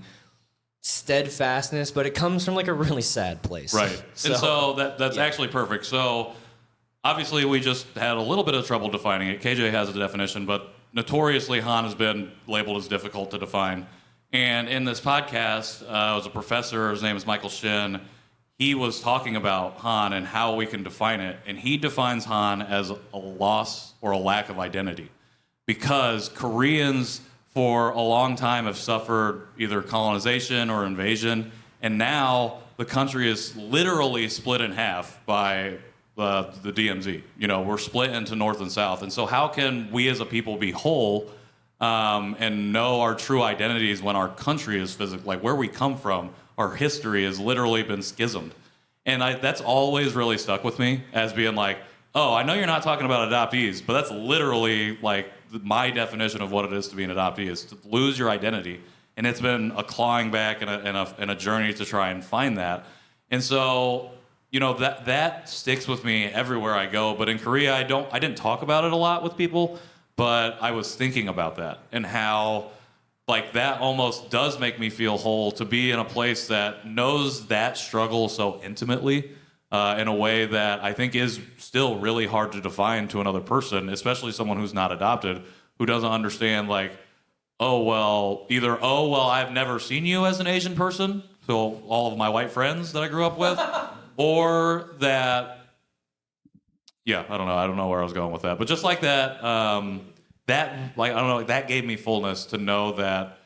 steadfastness, but it comes from like a really sad place. Right. And so that's actually perfect. So obviously we just had a little bit of trouble defining it. KJ has a definition, but notoriously Han has been labeled as difficult to define. And in this podcast, was a professor, his name is Michael Shin. He was talking about Han and how we can define it. And he defines Han as a loss or a lack of identity. Because Koreans for a long time have suffered either colonization or invasion. And now the country is literally split in half by the DMZ. You know, we're split into North and South. And so how can we as a people be whole and know our true identities when our country is physical, like where we come from, our history has literally been schismed. And that's always really stuck with me as being like, oh, I know you're not talking about adoptees, but that's literally like my definition of what it is to be an adoptee, is to lose your identity. And it's been a clawing back and a journey to try and find that. And so, you know, that sticks with me everywhere I go. But in Korea, I didn't talk about it a lot with people. But I was thinking about that and how, like, that almost does make me feel whole to be in a place that knows that struggle so intimately in a way that I think is still really hard to define to another person, especially someone who's not adopted, who doesn't understand, like, I've never seen you as an Asian person, so all of my white friends that I grew up with, or that yeah, I don't know. I don't know where I was going with that, but just like that, like I don't know, like that gave me fullness to know that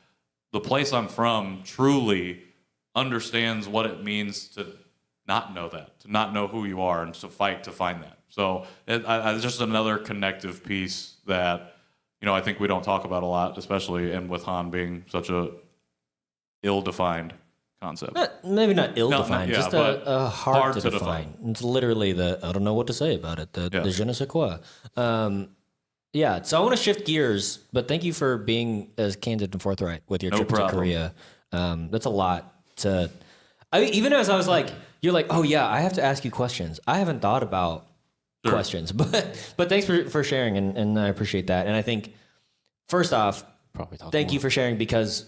the place I'm from truly understands what it means to not know that, to not know who you are, and to fight to find that. So it's just another connective piece that I think we don't talk about a lot, especially and with Han being such a ill-defined concept. Maybe not ill-defined, yeah, just but a hard to define. It's literally I don't know what to say about it, the je ne sais quoi. Yeah, so I want to shift gears, but thank you for being as candid and forthright with your trip to Korea. That's a lot to... even as I was like, you're like, oh yeah, I have to ask you questions. I haven't thought about questions, but thanks for sharing, and I appreciate that. And I think, first off, thank you for sharing, because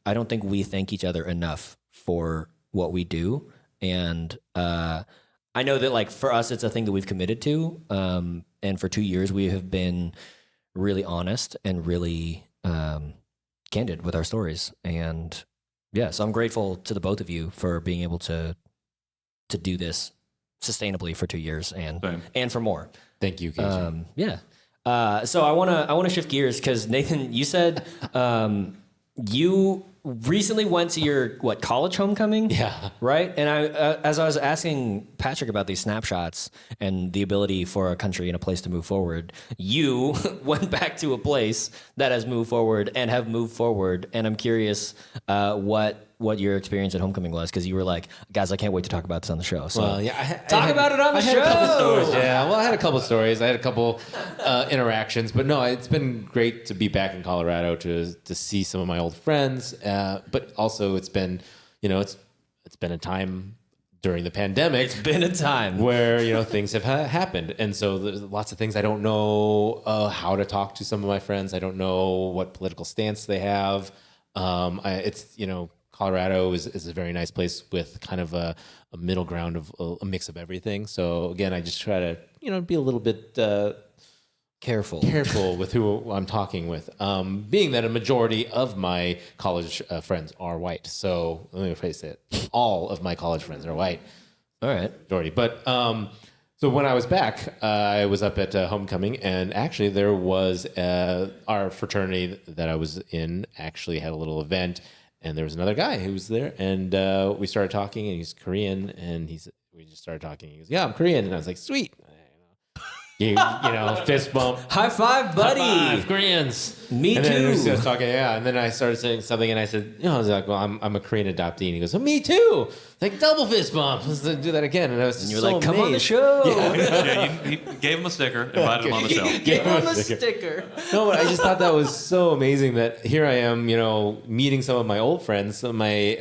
I don't think we thank each other enough for what we do. And I know that, like, for us, it's a thing that we've committed to. And for 2 years, we have been really honest and really candid with our stories. And yeah, so I'm grateful to the both of you for being able to do this sustainably for 2 years and for more. Thank you, Casey. Yeah. So I wanna shift gears, because Nathan, you said you recently went to your college homecoming? Yeah. Right? And as I was asking Patrick about these snapshots and the ability for a country and a place to move forward, you went back to a place that has moved forward and have moved forward. And I'm curious what your experience at homecoming was, because you were like, guys, I can't wait to talk about this on the show. So talk about it on the show. A couple stories, yeah. Well, I had a couple stories. I had a couple interactions, but no, it's been great to be back in Colorado to see some of my old friends. But also, it's been, it's been a time during the pandemic. It's been a time where things have happened, and so there's lots of things I don't know how to talk to some of my friends. I don't know what political stance they have. Colorado is a very nice place with kind of a middle ground of a mix of everything. So again, I just try to be a little bit careful with who I'm talking with. Being that a majority of my college friends are white, so let me face it, all of my college friends are white. All right, majority. But so when I was back, I was up at homecoming, and actually there was our fraternity that I was in actually had a little event. And there was another guy who was there, and we started talking, and he's Korean, and we just started talking. He goes, "Yeah, I'm Korean," and I was like, "Sweet." Fist bump. High five, buddy. High five, Koreans. Me and too. Then I was talking, yeah. And then I started saying something, and I said, I was like, well, I'm a Korean adoptee. And he goes, oh, me too. Like, double fist bump. Let's do that again. And I was you're like, come on the show. You gave him a sticker, invited him on the show. Gave him a sticker. No, but I just thought that was so amazing that here I am, meeting some of my old friends, some of my,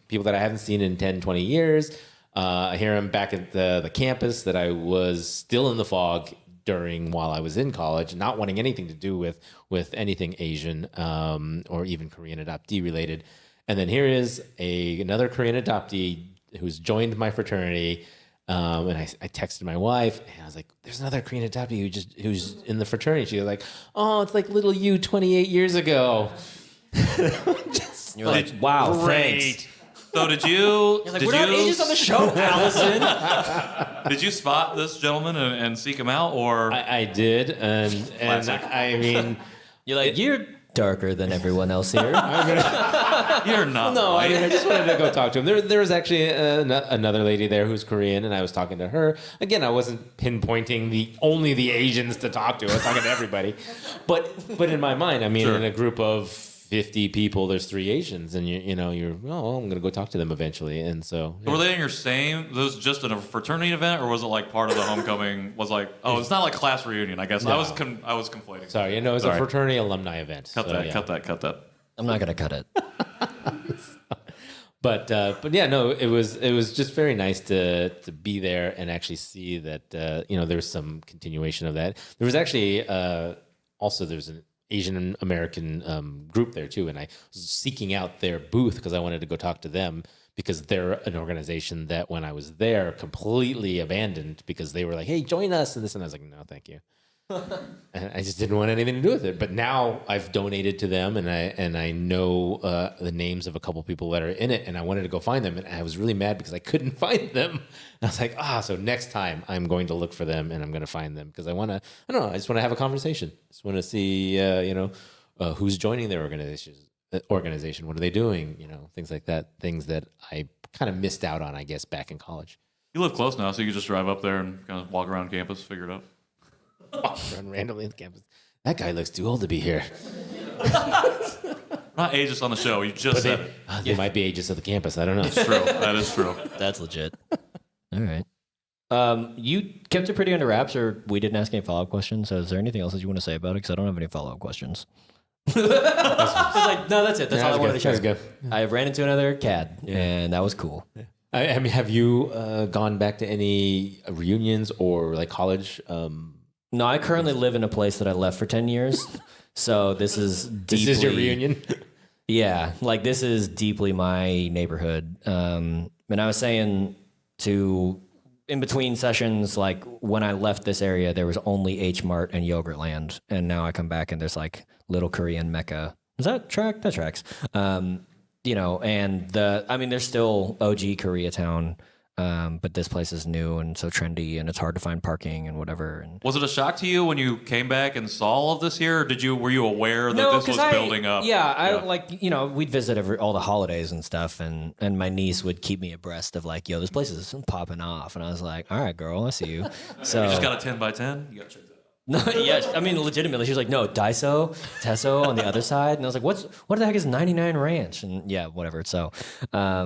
people that I haven't seen in 10, 20 years. Here I'm back at the campus that I was still in the fog while I was in college, not wanting anything to do with anything Asian or even Korean adoptee related. And then here is another Korean adoptee who's joined my fraternity. And I texted my wife, and I was like, "There's another Korean adoptee who's in the fraternity." She was like, "Oh, it's like little you 28 years ago." You're like, "Wow, great. Thanks." So did you? You're like, we're not Asians on the show, Allison. Did you spot this gentleman and seek him out, or I did, and I mean, you're like, you're darker than everyone else here. You're not. No, white. I just wanted to go talk to him. There was actually another lady there who's Korean, and I was talking to her. Again, I wasn't pinpointing only the Asians to talk to. I was talking to everybody. But in my mind, I mean, Sure. in a group of 50 people, there's 3 Asians, and you're well, I'm gonna go talk to them eventually. And so Were they in your same? Was this just a fraternity event, or was it like part of the homecoming? Was like, oh, it's not like class reunion. I guess No. I was conflating. sorry, it was a fraternity alumni event. Cut so, that. yeah. Cut that. I'm not gonna cut it. But yeah, no, it was just very nice to be there and actually see that there's some continuation of that. There was actually also there's an Asian American group there too, and I was seeking out their booth because I wanted to go talk to them because they're an organization that when I was there completely abandoned because they were like, "Hey, join us," and this, and I was like, "No, thank you." And I just didn't want anything to do with it. But now I've donated to them, and I know the names of a couple people that are in it, and I wanted to go find them, and I was really mad because I couldn't find them. And I was like, so next time I'm going to look for them, and I'm going to find them because I just want to have a conversation. I just want to see, who's joining their organization. What are they doing? Things like that. Things that I kind of missed out on, I guess, back in college. You live close now, so you can just drive up there and kind of walk around campus, figure it out. Run randomly on campus. That guy looks too old to be here. Not ageist on the show. You just said it. They might be ageist of the campus. I don't know. It's true. That is true. That's legit. All right. You kept it pretty under wraps, or we didn't ask any follow-up questions. So is there anything else that you want to say about it? Because I don't have any follow-up questions. I was like, no, that's it. That's all I wanted to share. Good. I ran into another CAD, and that was cool. I mean, have you gone back to any reunions or like college? No, I currently live in a place that I left for 10 years. So this is deeply... This is your reunion? Yeah, like this is deeply my neighborhood. And I was saying in between sessions, like when I left this area, there was only H Mart and Yogurtland. And now I come back and there's like little Korean Mecca. Does that track? That tracks. And there's still OG Koreatown. But this place is new and so trendy, and it's hard to find parking and whatever. And was it a shock to you when you came back and saw all of this here? Or were you aware that this was building up? Yeah, we'd visit all the holidays and stuff, and my niece would keep me abreast of like, yo, this place is popping off, and I was like, all right, girl, I see you. So you just got a 10 by 10. You got to check that out. No, yeah, I mean, legitimately, she was like, no, Daiso, Tesso on the other side. And I was like, what the heck is 99 Ranch? And yeah, whatever. So, so, I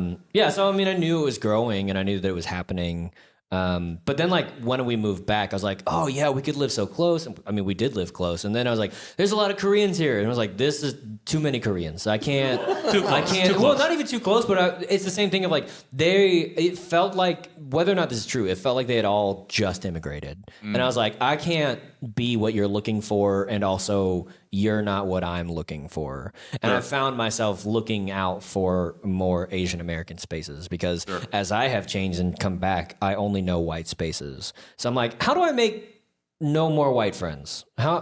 mean, I knew it was growing and I knew that it was happening. But then like when we moved back, I was like, oh yeah, we could live so close. I mean, we did live close. And then I was like, there's a lot of Koreans here. And I was like, this is too many Koreans. I can't, too close. I can't, well, not even too close, but it's the same thing of like, it felt like, whether or not this is true, it felt like they had all just immigrated. And I was like, I can't be what you're looking for. And also you're not what I'm looking for. And I found myself looking out for more Asian American spaces because as I have changed and come back, I only know white spaces. So I'm like, how do I make no more white friends? I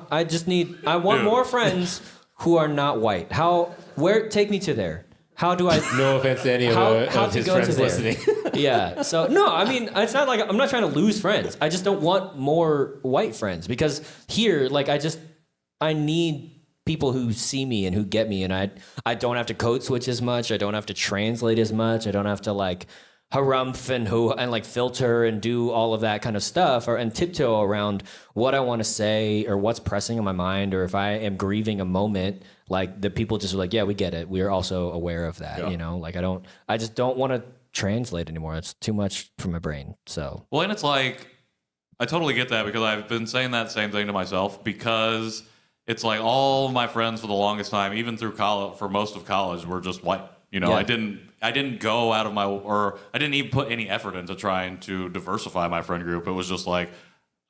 want more friends who are not white. Take me to there. How do I? No offense to any of his friends listening. Yeah. So no, I mean, it's not like I'm not trying to lose friends. I just don't want more white friends because here, like, I need people who see me and who get me, and I don't have to code switch as much. I don't have to translate as much. I don't have to like harumph and like filter and do all of that kind of stuff and tiptoe around what I want to say or what's pressing on my mind, or if I am grieving a moment, like the people just are like, yeah, we get it. We're also aware of that, like I just don't want to translate anymore. It's too much for my brain. So, well, and it's like, I totally get that because I've been saying that same thing to myself because it's like all my friends for the longest time, even through college, for most of college, were just white. I didn't go out of I didn't even put any effort into trying to diversify my friend group. It was just like,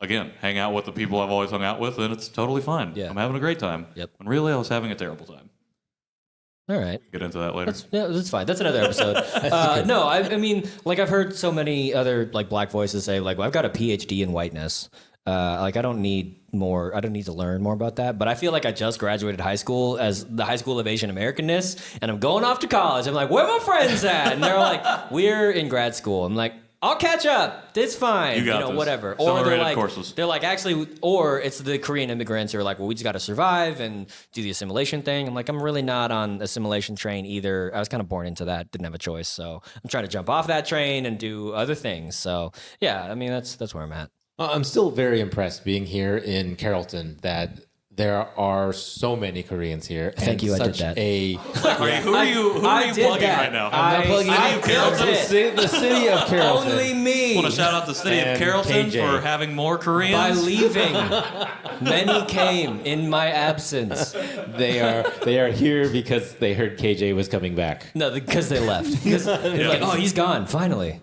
again, hang out with the people I've always hung out with, and it's totally fine. Yeah. I'm having a great time. Yep. When really I was having a terrible time. All right. Get into that later. That's fine. That's another episode. No, I mean, like I've heard so many other like black voices say like, well, I've got a PhD in whiteness. I don't need more. I don't need to learn more about that. But I feel like I just graduated high school as the High School of Asian Americanness, and I'm going off to college. I'm like, where are my friends at? And they're like, we're in grad school. I'm like, I'll catch up. It's fine. You got this. Whatever. Or they're like, courses. They're like, actually, or it's the Korean immigrants who are like, well, we just got to survive and do the assimilation thing. I'm like, I'm really not on assimilation train either. I was kind of born into that. Didn't have a choice. So I'm trying to jump off that train and do other things. So yeah, I mean, that's where I'm at. I'm still very impressed being here in Carrollton that there are so many Koreans here. Thank you, I did that. Who are you plugging right now? I'm not plugging the city of Carrollton. Only me. I want to shout out the city of Carrollton for having more Koreans. By leaving, many came in my absence. They are here because they heard KJ was coming back. No, because they left. They're like, oh, he's gone, finally.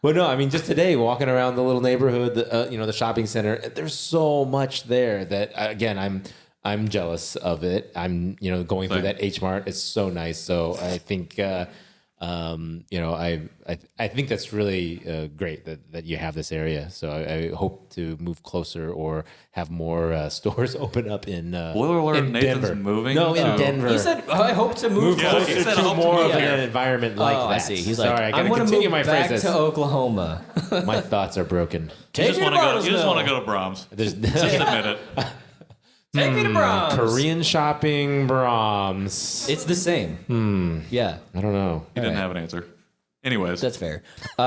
Well, no, I mean, just today, walking around the little neighborhood, the shopping center, there's so much there that, again, I'm jealous of it. I'm, going through that H Mart. It's so nice. So I think I think that's really great that you have this area. So I hope to move closer or have more stores open up in Spoiler alert, in Nathan's Denver. moving? No, in Oh. Denver. He said, "I hope to move Yeah, closer he said, I to hope to more move of here. an environment like that. I see. He's Sorry, like, I I'm gotta going to continue move my back phrases. to Oklahoma. My thoughts are broken. Take You me to just want to Bartlesville. go to Brahms. There's Just admit it. Take me to Brahms. Korean shopping, Brahms. It's the same. Yeah, I don't know. He didn't have an answer. Anyways. that's fair. Do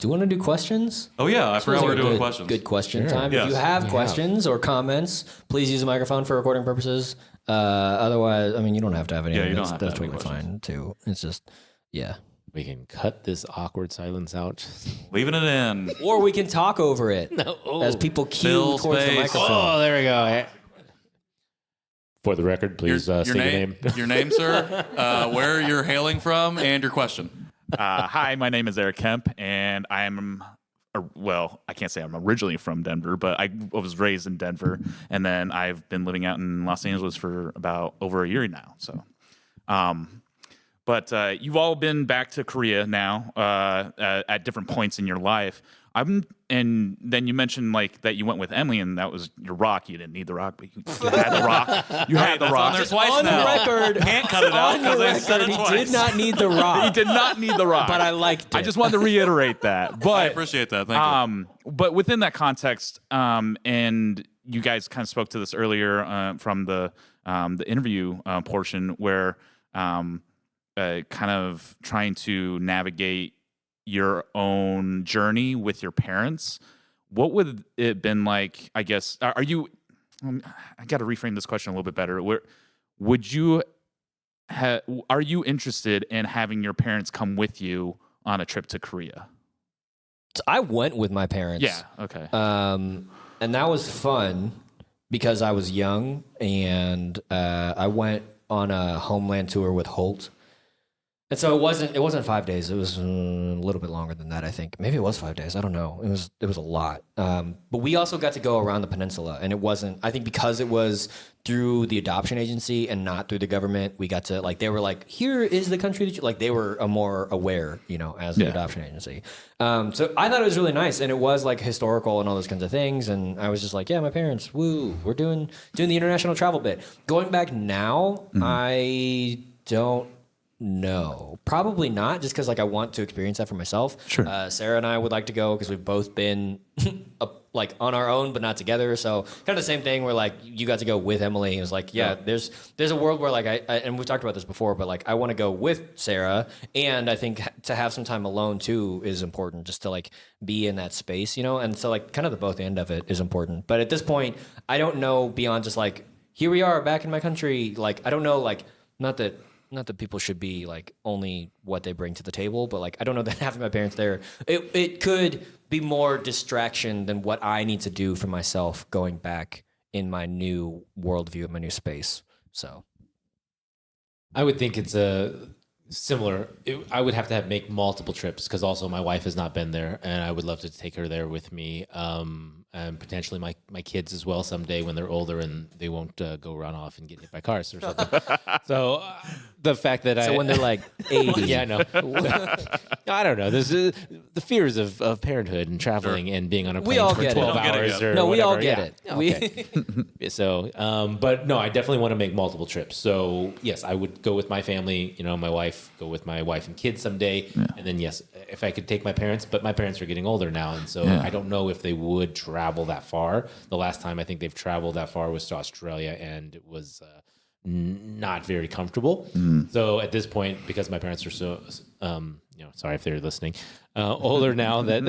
you want to do questions? Oh, yeah. I forgot we were doing good, questions. Good question Sure. time. Yes. If you have questions or comments, please use the microphone for recording purposes. Otherwise, I mean, you don't have to have any. Yeah, you don't that's have to that's have any totally questions. fine too. It's just, yeah. We can cut this awkward silence out. Leaving it in. Or we can talk over it as people cue Fill towards the space. microphone. Oh, there we go. For the record, please state your name. Your name, sir, where you're hailing from, and your question. Hi, my name is Eric Kemp, and I'm, I can't say I'm originally from Denver, but I was raised in Denver, and then I've been living out in Los Angeles for about over a year now. So, but you've all been back to Korea now at different points in your life. And then you mentioned like that you went with Emily, and that was your rock. You didn't need the rock, but you had the rock. You had the rock. On there twice On now. the record, Can't cut it out on the because I said record, it he twice. did not need the rock. He did not need the rock, But I liked it. I just wanted to reiterate that. I But appreciate that. Thank you. But within that context, and you guys kind of spoke to this earlier from the interview portion, where kind of trying to navigate your own journey with your parents. What would it been like? I guess are you? I got to reframe this question a little bit better. Would you? Are you interested in having your parents come with you on a trip to Korea? I went with my parents. Yeah. Okay. And that was fun because I was young, and I went on a homeland tour with Holt. And so it wasn't 5 days. It was a little bit longer than that, I think. Maybe it was 5 days. I don't know. It was a lot. But we also got to go around the peninsula, and it wasn't. I think because it was through the adoption agency and not through the government, we got to they were like, here is the country that you like. They were more aware, as the adoption agency. So I thought it was really nice, and it was like historical and all those kinds of things. And I was just like, yeah, my parents, woo, we're doing the international travel bit. Going back now, I don't. No, probably not. Just because I want to experience that for myself. Sure. Sarah and I would like to go because we've both been on our own but not together. So kind of the same thing where you got to go with Emily. It was like, yeah, there's a world where I and we've talked about this before, but I want to go with Sarah, and I think to have some time alone too is important, just to be in that space, And so kind of the both end of it is important. But at this point, I don't know beyond just here we are back in my country. I don't know not that people should be only what they bring to the table, but I don't know that having my parents there, it could be more distraction than what I need to do for myself going back in my new worldview, my new space. So I would think it's a similar. I would have to make multiple trips because also my wife has not been there, and I would love to take her there with me, and potentially my kids as well someday when they're older and they won't go run off and get hit by cars or something. So the fact that when they're 80. yeah, I know. I don't know. There's the fears of parenthood and traveling and being on a We plane all for get it. 12 We don't get it hours yet. or No, we all whatever. get Yeah. it. Okay. So, but no, I definitely want to make multiple trips. So yes, I would go with my family, my wife, go with my wife and kids someday. Yeah. And then yes, if I could take my parents, but my parents are getting older now. And so I don't know if they would travel that far. The last time I think they've traveled that far was to Australia, and it was not very comfortable. So at this point, because my parents are so, sorry if they're listening, older now, that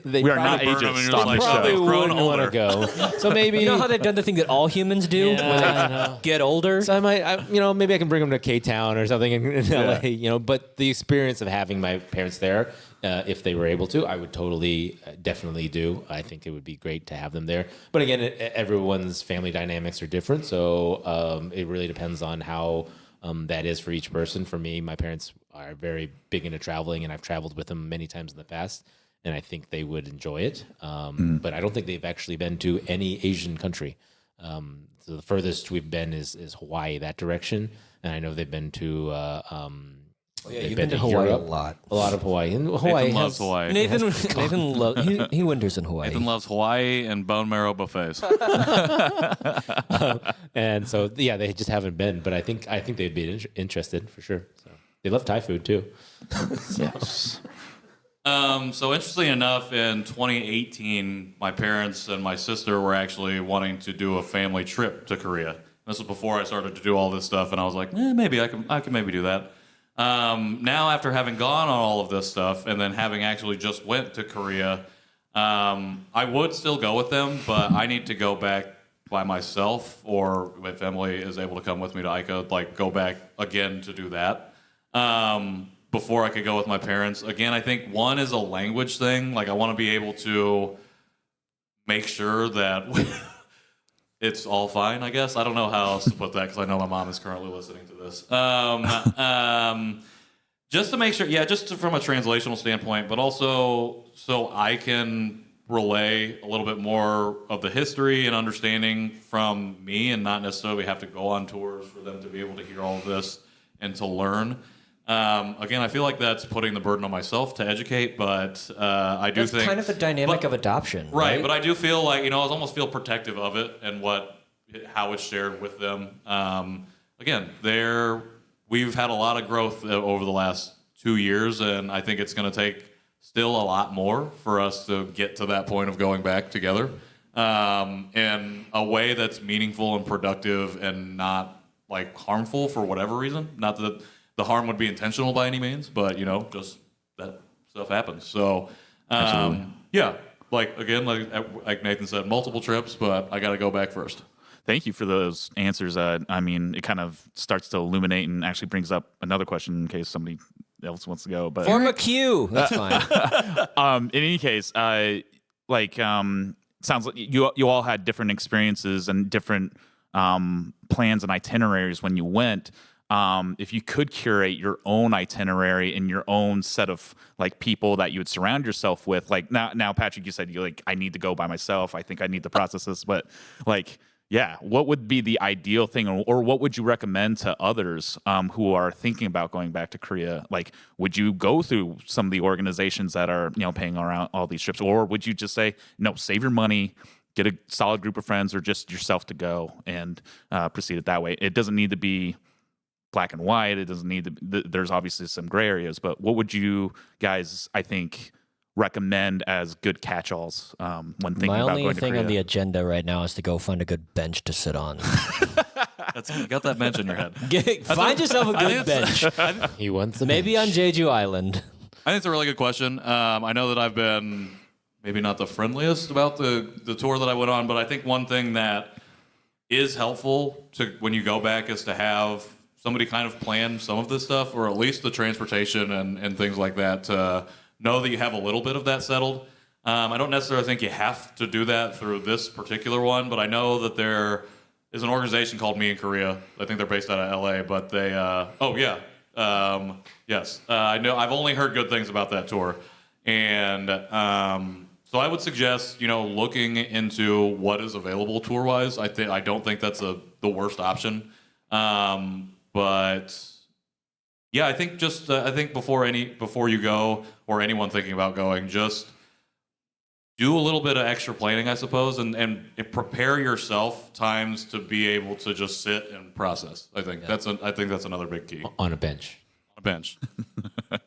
they We are not burn them agents. and Stop you're the just show. probably Grown wouldn't want to older. go. So maybe You know how they've done the thing that all humans do when they get older? So I might, maybe I can bring them to K-Town or something in LA, But the experience of having my parents there, if they were able to, I would totally, definitely do. I think it would be great to have them there. But again, everyone's family dynamics are different, so it really depends on how that is for each person. For me, my parents are very big into traveling, and I've traveled with them many times in the past, and I think they would enjoy it. But I don't think they've actually been to any Asian country. So the furthest we've been is Hawaii, that direction. and I know they've been to. You've been to Hawaii Europe, a lot of Hawaii. And Hawaii Nathan loves Hawaii. Nathan he winters in Hawaii. Nathan loves Hawaii and bone marrow buffets. And so they just haven't been, but I think they'd be interested for sure. So they love Thai food too. So interestingly enough, in 2018, my parents and my sister were actually wanting to do a family trip to Korea. This was before I started to do all this stuff, and I was like, maybe I can maybe do that. Now, after having gone on all of this stuff and then having actually just went to Korea, I would still go with them, but I need to go back by myself, or if Emily is able to come with me to Ica, like go back again to do that. Before I could go with my parents. Again, I think one is a language thing. Like I want to be able to make sure that it's all fine, I guess. I don't know how else to put that because I know my mom is currently listening to this. Just to make sure, just from a translational standpoint, but also so I can relay a little bit more of the history and understanding from me and not necessarily have to go on tours for them to be able to hear all of this and to learn. Again, I feel like that's putting the burden on myself to educate, but I do think... That's kind of the dynamic of adoption, right? But I do feel like, I almost feel protective of it and how it's shared with them. Again, we've had a lot of growth over the last 2 years, and I think it's going to take still a lot more for us to get to that point of going back together in a way that's meaningful and productive and not, like, harmful for whatever reason. Not that the harm would be intentional by any means, but just that stuff happens. So, like Nathan said, multiple trips, but I got to go back first. Thank you for those answers. I mean, it kind of starts to illuminate and actually brings up another question in case somebody else wants to go. But Form a queue. That's fine. In any case, sounds like you all had different experiences and different plans and itineraries when you went. If you could curate your own itinerary and your own set of like people that you would surround yourself with, like now Patrick, you said I need to go by myself. I think I need to process this, but what would be the ideal thing, or what would you recommend to others who are thinking about going back to Korea? Like, would you go through some of the organizations that are paying around all these trips, or would you just say no, save your money, get a solid group of friends, or just yourself to go and proceed it that way? It doesn't need to be black and white. It doesn't need to. There's obviously some gray areas, but what would you guys, I think, recommend as good catch-alls when thinking about going to Korea? My only thing on the agenda right now is to go find a good bench to sit on. You got that bench in your head. Find yourself a good bench. He wants Maybe on Jeju Island. I think it's a really good question. I know that I've been maybe not the friendliest about the tour that I went on, but I think one thing that is helpful to when you go back is to have somebody kind of plan some of this stuff, or at least the transportation and things like that, to know that you have a little bit of that settled. I don't necessarily think you have to do that through this particular one, but I know that there is an organization called Me in Korea. I think they're based out of LA, but they, yes. I know, I've only heard good things about that tour. And so I would suggest, looking into what is available tour-wise. I don't think that's the worst option. But yeah, I think before you go, or anyone thinking about going, just do a little bit of extra planning, I suppose, and prepare yourself times to be able to just sit and process. I think that's another big key. On a bench. On a bench.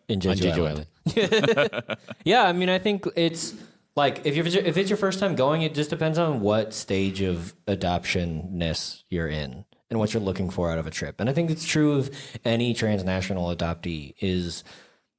In Jeju Island. Yeah, I mean, I think it's like if it's your first time going, it just depends on what stage of adoption-ness you're in and what you're looking for out of a trip. And I think it's true of any transnational adoptee is,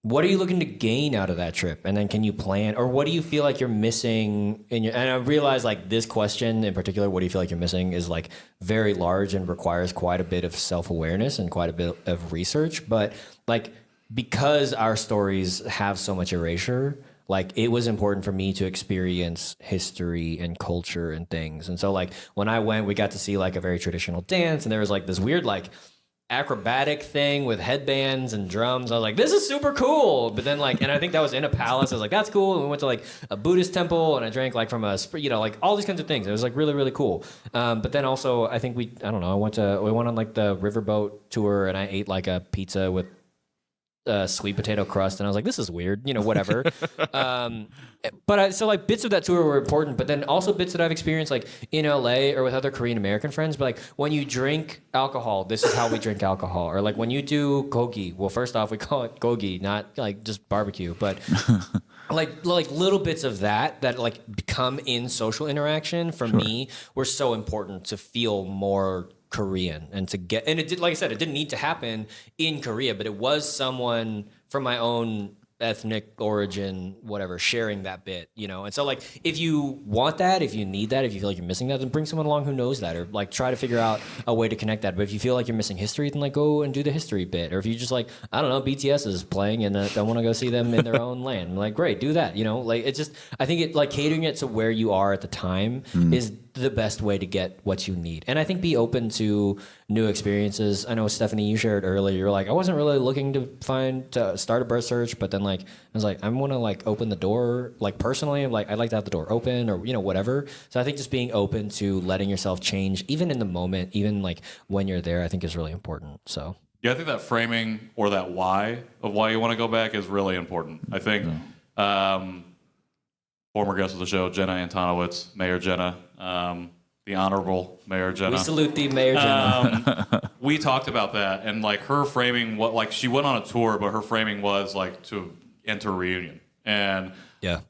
what are you looking to gain out of that trip? And then can you plan, or what do you feel like you're missing in your, and I realize like this question in particular, what do you feel like you're missing, is like very large and requires quite a bit of self-awareness and quite a bit of research. But like, because our stories have so much erasure, like it was important for me to experience history and culture and things. And so like when I went, we got to see like a very traditional dance, and there was like this weird like acrobatic thing with headbands and drums. I was like, this is super cool. But then like, and I think that was in a palace. I was like, that's cool. And we went to like a Buddhist temple, and I drank like from a, like all these kinds of things. It was like really, really cool. But then also, I think we went on like the riverboat tour, and I ate like a pizza with sweet potato crust, and I was like, this is weird, whatever. So like bits of that tour were important, but then also bits that I've experienced like in LA or with other Korean American friends. But like when you drink alcohol, this is how we drink alcohol. Or like when you do gogi, well, first off, we call it gogi, not like just barbecue, but like little bits of that like come in social interaction for me were so important to feel more Korean and to get, and it did, like I said, it didn't need to happen in Korea, but it was someone from my own ethnic origin, whatever, sharing that bit, and so like if you want that, if you need that, if you feel like you're missing that, then bring someone along who knows that, or like try to figure out a way to connect that. But if you feel like you're missing history, then like go and do the history bit. Or if you just like, I don't know, BTS is playing and I want to go see them in their own land, like great, do that. Like it's just, I think it like catering it to where you are at the time is the best way to get what you need. And I think be open to new experiences. I know, Stephanie, you shared earlier, you're like, I wasn't really looking to start a birth search, but then like, I was like, I want to like open the door, like personally, like I'd like to have the door open or, whatever. So I think just being open to letting yourself change, even in the moment, even like when you're there, I think is really important. So. Yeah, I think that framing or that why of why you want to go back is really important. I think former guest of the show, Jenna Antonowitz, Mayor Jenna, the Honorable Mayor Jenna. We salute thee, Mayor Jenna. We talked about that, and like her framing, she went on a tour, but her framing was like to enter reunion, and I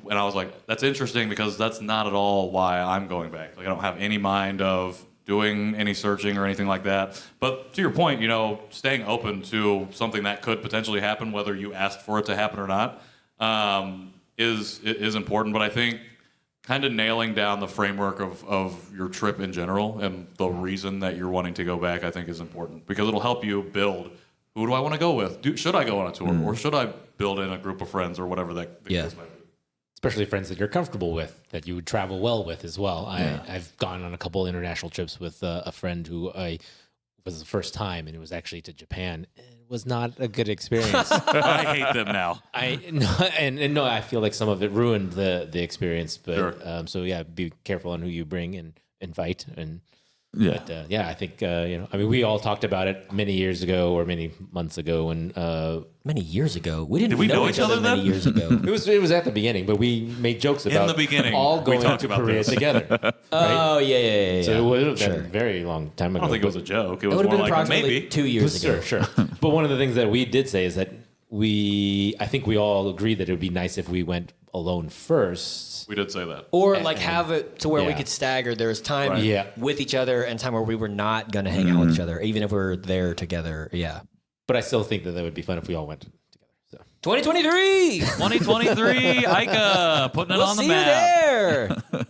was like, that's interesting because that's not at all why I'm going back. Like I don't have any mind of doing any searching or anything like that. But to your point, staying open to something that could potentially happen, whether you asked for it to happen or not, is important. But I think kind of nailing down the framework of your trip in general and the reason that you're wanting to go back, I think is important because it'll help you build, who do I want to go with? Should I go on a tour or should I build in a group of friends or whatever that the case might be? Especially friends that you're comfortable with, that you would travel well with as well. I've gone on a couple international trips with a friend who was the first time, and it was actually to Japan. It was not a good experience. I hate them now. I feel like some of it ruined the experience. But Sure. So yeah, be careful on who you bring and invite. And Yeah. but I think we all talked about it many years ago or many months ago, and Many years ago. We didn't Did we know know each each other many then? years ago. it was at the beginning, but we made jokes about the beginning, all we going talked to about Korea this. together. Right? Oh, yeah. So it would have been a very long time I ago. don't think it was a joke. It was It would have more been like approximately maybe. 2 years ago. Sure. But one of the things that we did say is that I think we all agreed that it would be nice if we went alone first. We did say that. Or like have it to where we Yeah. could stagger. There was time Right. Yeah. with each other and time where we were not going to hang out with each other, even if we were there together. Yeah. But I still think that would be fun if we all went together. So 2023. 2023, Ika, putting it We'll on the see you map. there.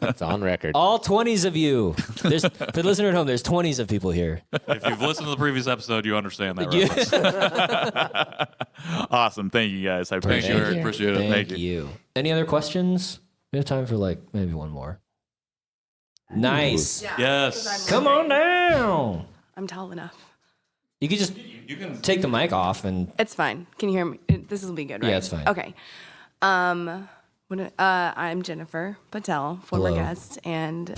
it's on record. All 20s of you. For the listener at home, there's 20s of people here. If you've listened to the previous episode, you understand that reference. Awesome. Thank you guys. I Thank appreciate you, it. Eric. Appreciate it. Thank you. Any other questions? We have time for like maybe one more. Nice. Yes. Come on down. I'm tall enough. You could just You can. take the mic off and It's fine. Can you hear me? This will be good, right? Yeah, it's fine. Okay. I'm Jennifer Patel, former Hello. guest and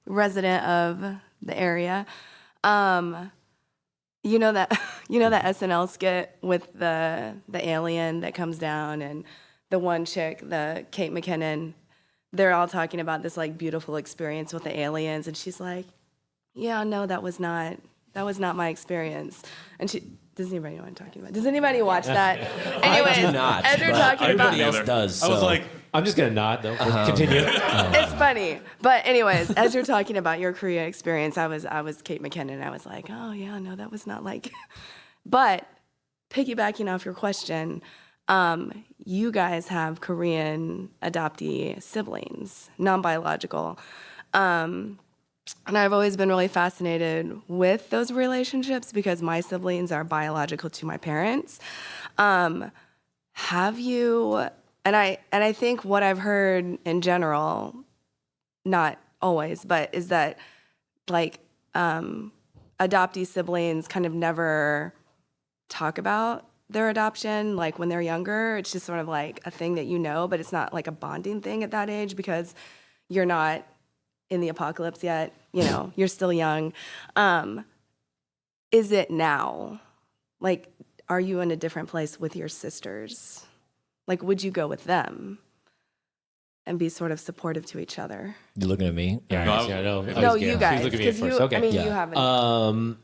resident of the area. You know that SNL skit with the alien that comes down and the one chick, the Kate McKinnon. They're all talking about this like beautiful experience with the aliens, and she's like, "Yeah, no, that was not my experience." And does anybody know what I'm talking about? Does anybody watch that? Anyways, I do not. as you're but talking about, everybody else does. I was so. like, I'm just gonna nod though. Continue. it's funny. But anyways, as you're talking about your Korea experience, I was Kate McKinnon. I was like, oh yeah, no, that was not like. But piggybacking off your question, you guys have Korean adoptee siblings, non-biological. And I've always been really fascinated with those relationships because my siblings are biological to my parents. Have you? And I think what I've heard in general, not always, but is that like adoptee siblings kind of never talk about their adoption. Like when they're younger, it's just sort of like a thing that but it's not like a bonding thing at that age because you're not in the apocalypse yet. You're still young. Is it now? Like, are you in a different place with your sisters? Like, would you go with them and be sort of supportive to each other? You looking at me? Yeah, No, no. No, you guys. She's looking at me at 'cause first. Okay. you haven't.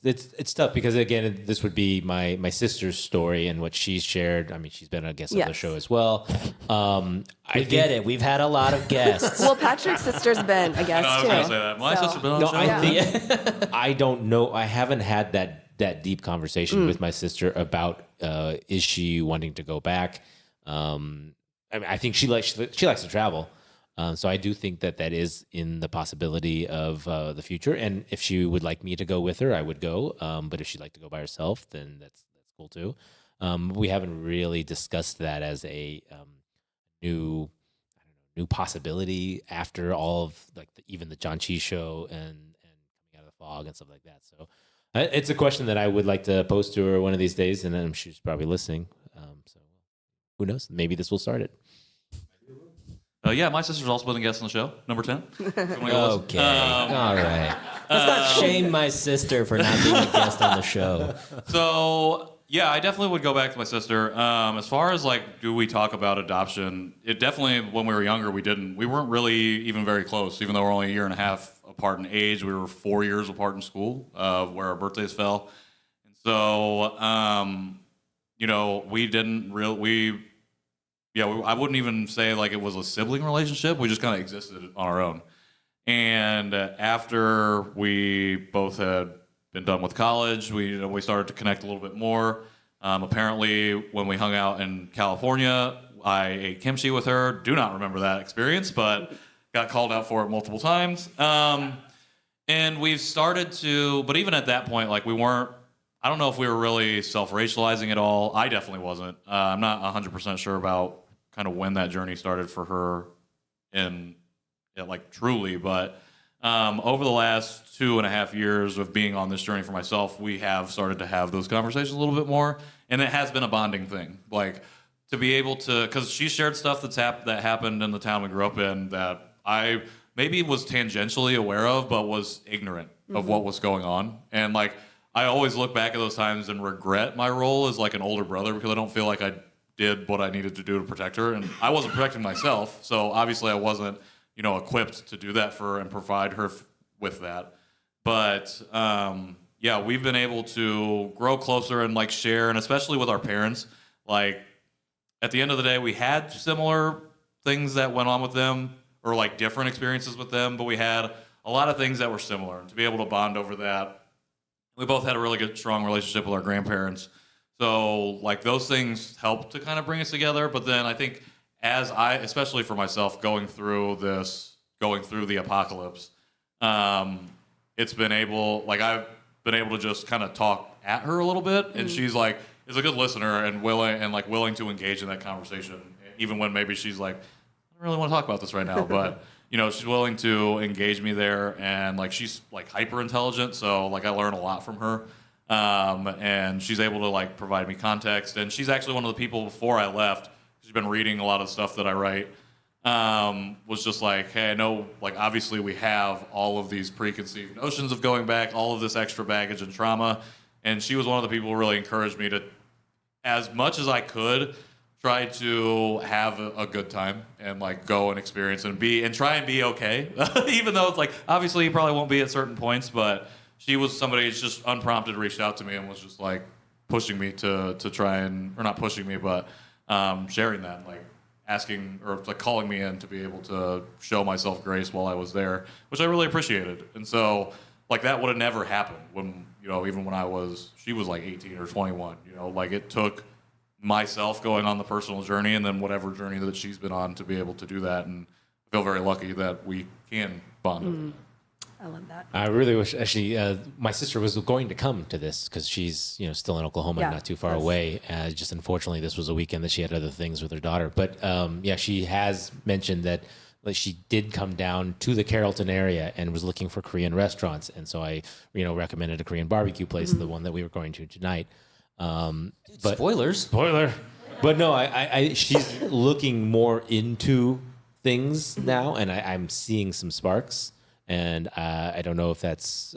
It's tough because again, this would be my sister's story and what she's shared. I mean, she's been a guest on the Yes. show as well. I get it. We've had a lot of guests. Well, Patrick's sister's been a guest I was too. going to say that. My So- sister been on No, the show. I think I don't know. I haven't had that deep conversation with my sister about is she wanting to go back. I mean, I think she likes to travel. So I do think that is in the possibility of the future. And if she would like me to go with her, I would go. But if she'd like to go by herself, then that's cool too. We haven't really discussed that as a new possibility after all of like even the Janchi Show and coming out of the fog and stuff like that. So it's a question that I would like to pose to her one of these days, and then she's probably listening. So who knows? Maybe this will start it. Yeah, my sister's also been a guest on the show, number 10. Okay. All right. Let's not shame my sister for not being a guest on the show. So, yeah, I definitely would go back to my sister. As far as, like, do we talk about adoption, it definitely, when we were younger, we didn't. We weren't really even very close, even though we're only a year and a half apart in age. We were 4 years apart in school, where our birthdays fell. And so, we didn't really, I wouldn't even say like it was a sibling relationship. We just kind of existed on our own. And after we both had been done with college, we started to connect a little bit more. Apparently, when we hung out in California, I ate kimchi with her. Do not remember that experience, but got called out for it multiple times. And we've started to, but even at that point, like we weren't, I don't know if we were really self-racializing at all. I definitely wasn't. I'm not 100% sure about kind of when that journey started for her truly, but over the last 2.5 years of being on this journey for myself, we have started to have those conversations a little bit more, and it has been a bonding thing. Like to be able to, because she shared stuff that happened in the town we grew up in that I maybe was tangentially aware of, but was ignorant of what was going on, and like I always look back at those times and regret my role as like an older brother because I don't feel like I did what I needed to do to protect her, and I wasn't protecting myself, so obviously I wasn't equipped to do that and provide her with that. But we've been able to grow closer and like share, and especially with our parents, like at the end of the day, we had similar things that went on with them or like different experiences with them, but we had a lot of things that were similar. And to be able to bond over that, we both had a really good, strong relationship with our grandparents. So like those things helped to kind of bring us together. But then I think especially for myself, going through the apocalypse, I've been able to just kind of talk at her a little bit, and she's like is a good listener and willing to engage in that conversation, even when maybe she's like, I don't really want to talk about this right now, but she's willing to engage me there, and like she's like hyper intelligent, so like I learn a lot from her, and she's able to like provide me context, and she's actually one of the people before I left. She's been reading a lot of stuff that I write. Was just like, hey, I know, like, obviously we have all of these preconceived notions of going back, all of this extra baggage and trauma. And she was one of the people who really encouraged me to, as much as I could, try to have a good time and, like, go and experience and try and be okay. Even though it's like, obviously you probably won't be at certain points, but she was somebody who's just unprompted reached out to me and was just, like, pushing me to try and, or not pushing me, but sharing that, like asking or like calling me in to be able to show myself grace while I was there, which I really appreciated. And so like that would have never happened when, even when she was like 18 or 21, like it took myself going on the personal journey and then whatever journey that she's been on to be able to do that. And I feel very lucky that we can bond over that. I love that. I really wish, actually, my sister was going to come to this because she's, still in Oklahoma, not too far away. Just unfortunately, this was a weekend that she had other things with her daughter. But she has mentioned that like she did come down to the Carrollton area and was looking for Korean restaurants, and so I recommended a Korean barbecue place, the one that we were going to tonight. But spoiler. But no, she's looking more into things now, and I'm seeing some sparks. And I don't know if that's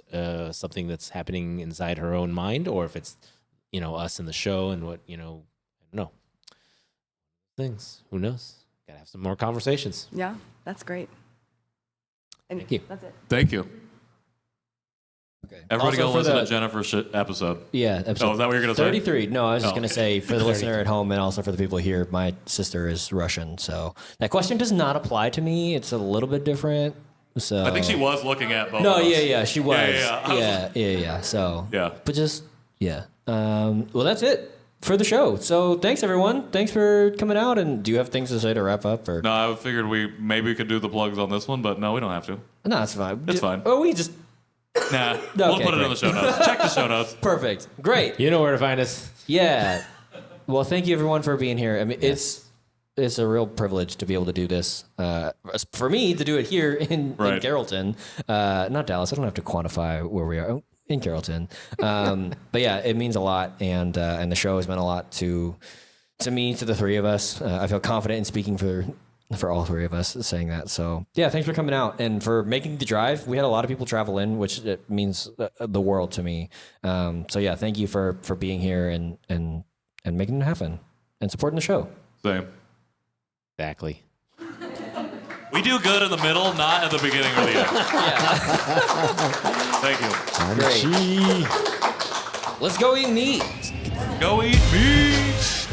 something that's happening inside her own mind, or if it's us in the show and what I don't know. Things. Who knows? Gotta have some more conversations. Yeah, that's great. And Thank you. That's it. Thank you. Okay. Everybody Also go for listen the- to Jennifer's episode. Yeah, episode Oh, is that what you're gonna say? 33. No, I was just Oh. going to say for the listener at home and also for the people here, my sister is Russian, so that question does not apply to me. It's a little bit different. So I think she was looking at both. No, of us. yeah, she was. Yeah. Yeah. So Yeah. but just well, that's it for the show. So thanks everyone. Thanks for coming out. And do you have things to say to wrap up? Or No, I figured we maybe could do the plugs on this one, but no, we don't have to. no, it's fine. It's fine. Oh, we just Nah, we'll Okay, put it in great. the show notes. Check the show notes. perfect. Great. You know where to find us. Yeah. Well, thank you everyone for being here. I mean, it's a real privilege to be able to do this. For me to do it here in Carrollton, not Dallas. I don't have to quantify where we are. Oh, in Carrollton. But yeah, it means a lot, and the show has meant a lot to me, to the three of us. I feel confident in speaking for all three of us saying that. So yeah, thanks for coming out and for making the drive. We had a lot of people travel in, which it means the world to me. So yeah, thank you for being here and making it happen and supporting the show. Same. Exactly. We do good in the middle, not at the beginning or the end. Thank you. Great. Let's go eat meat. Go eat meat.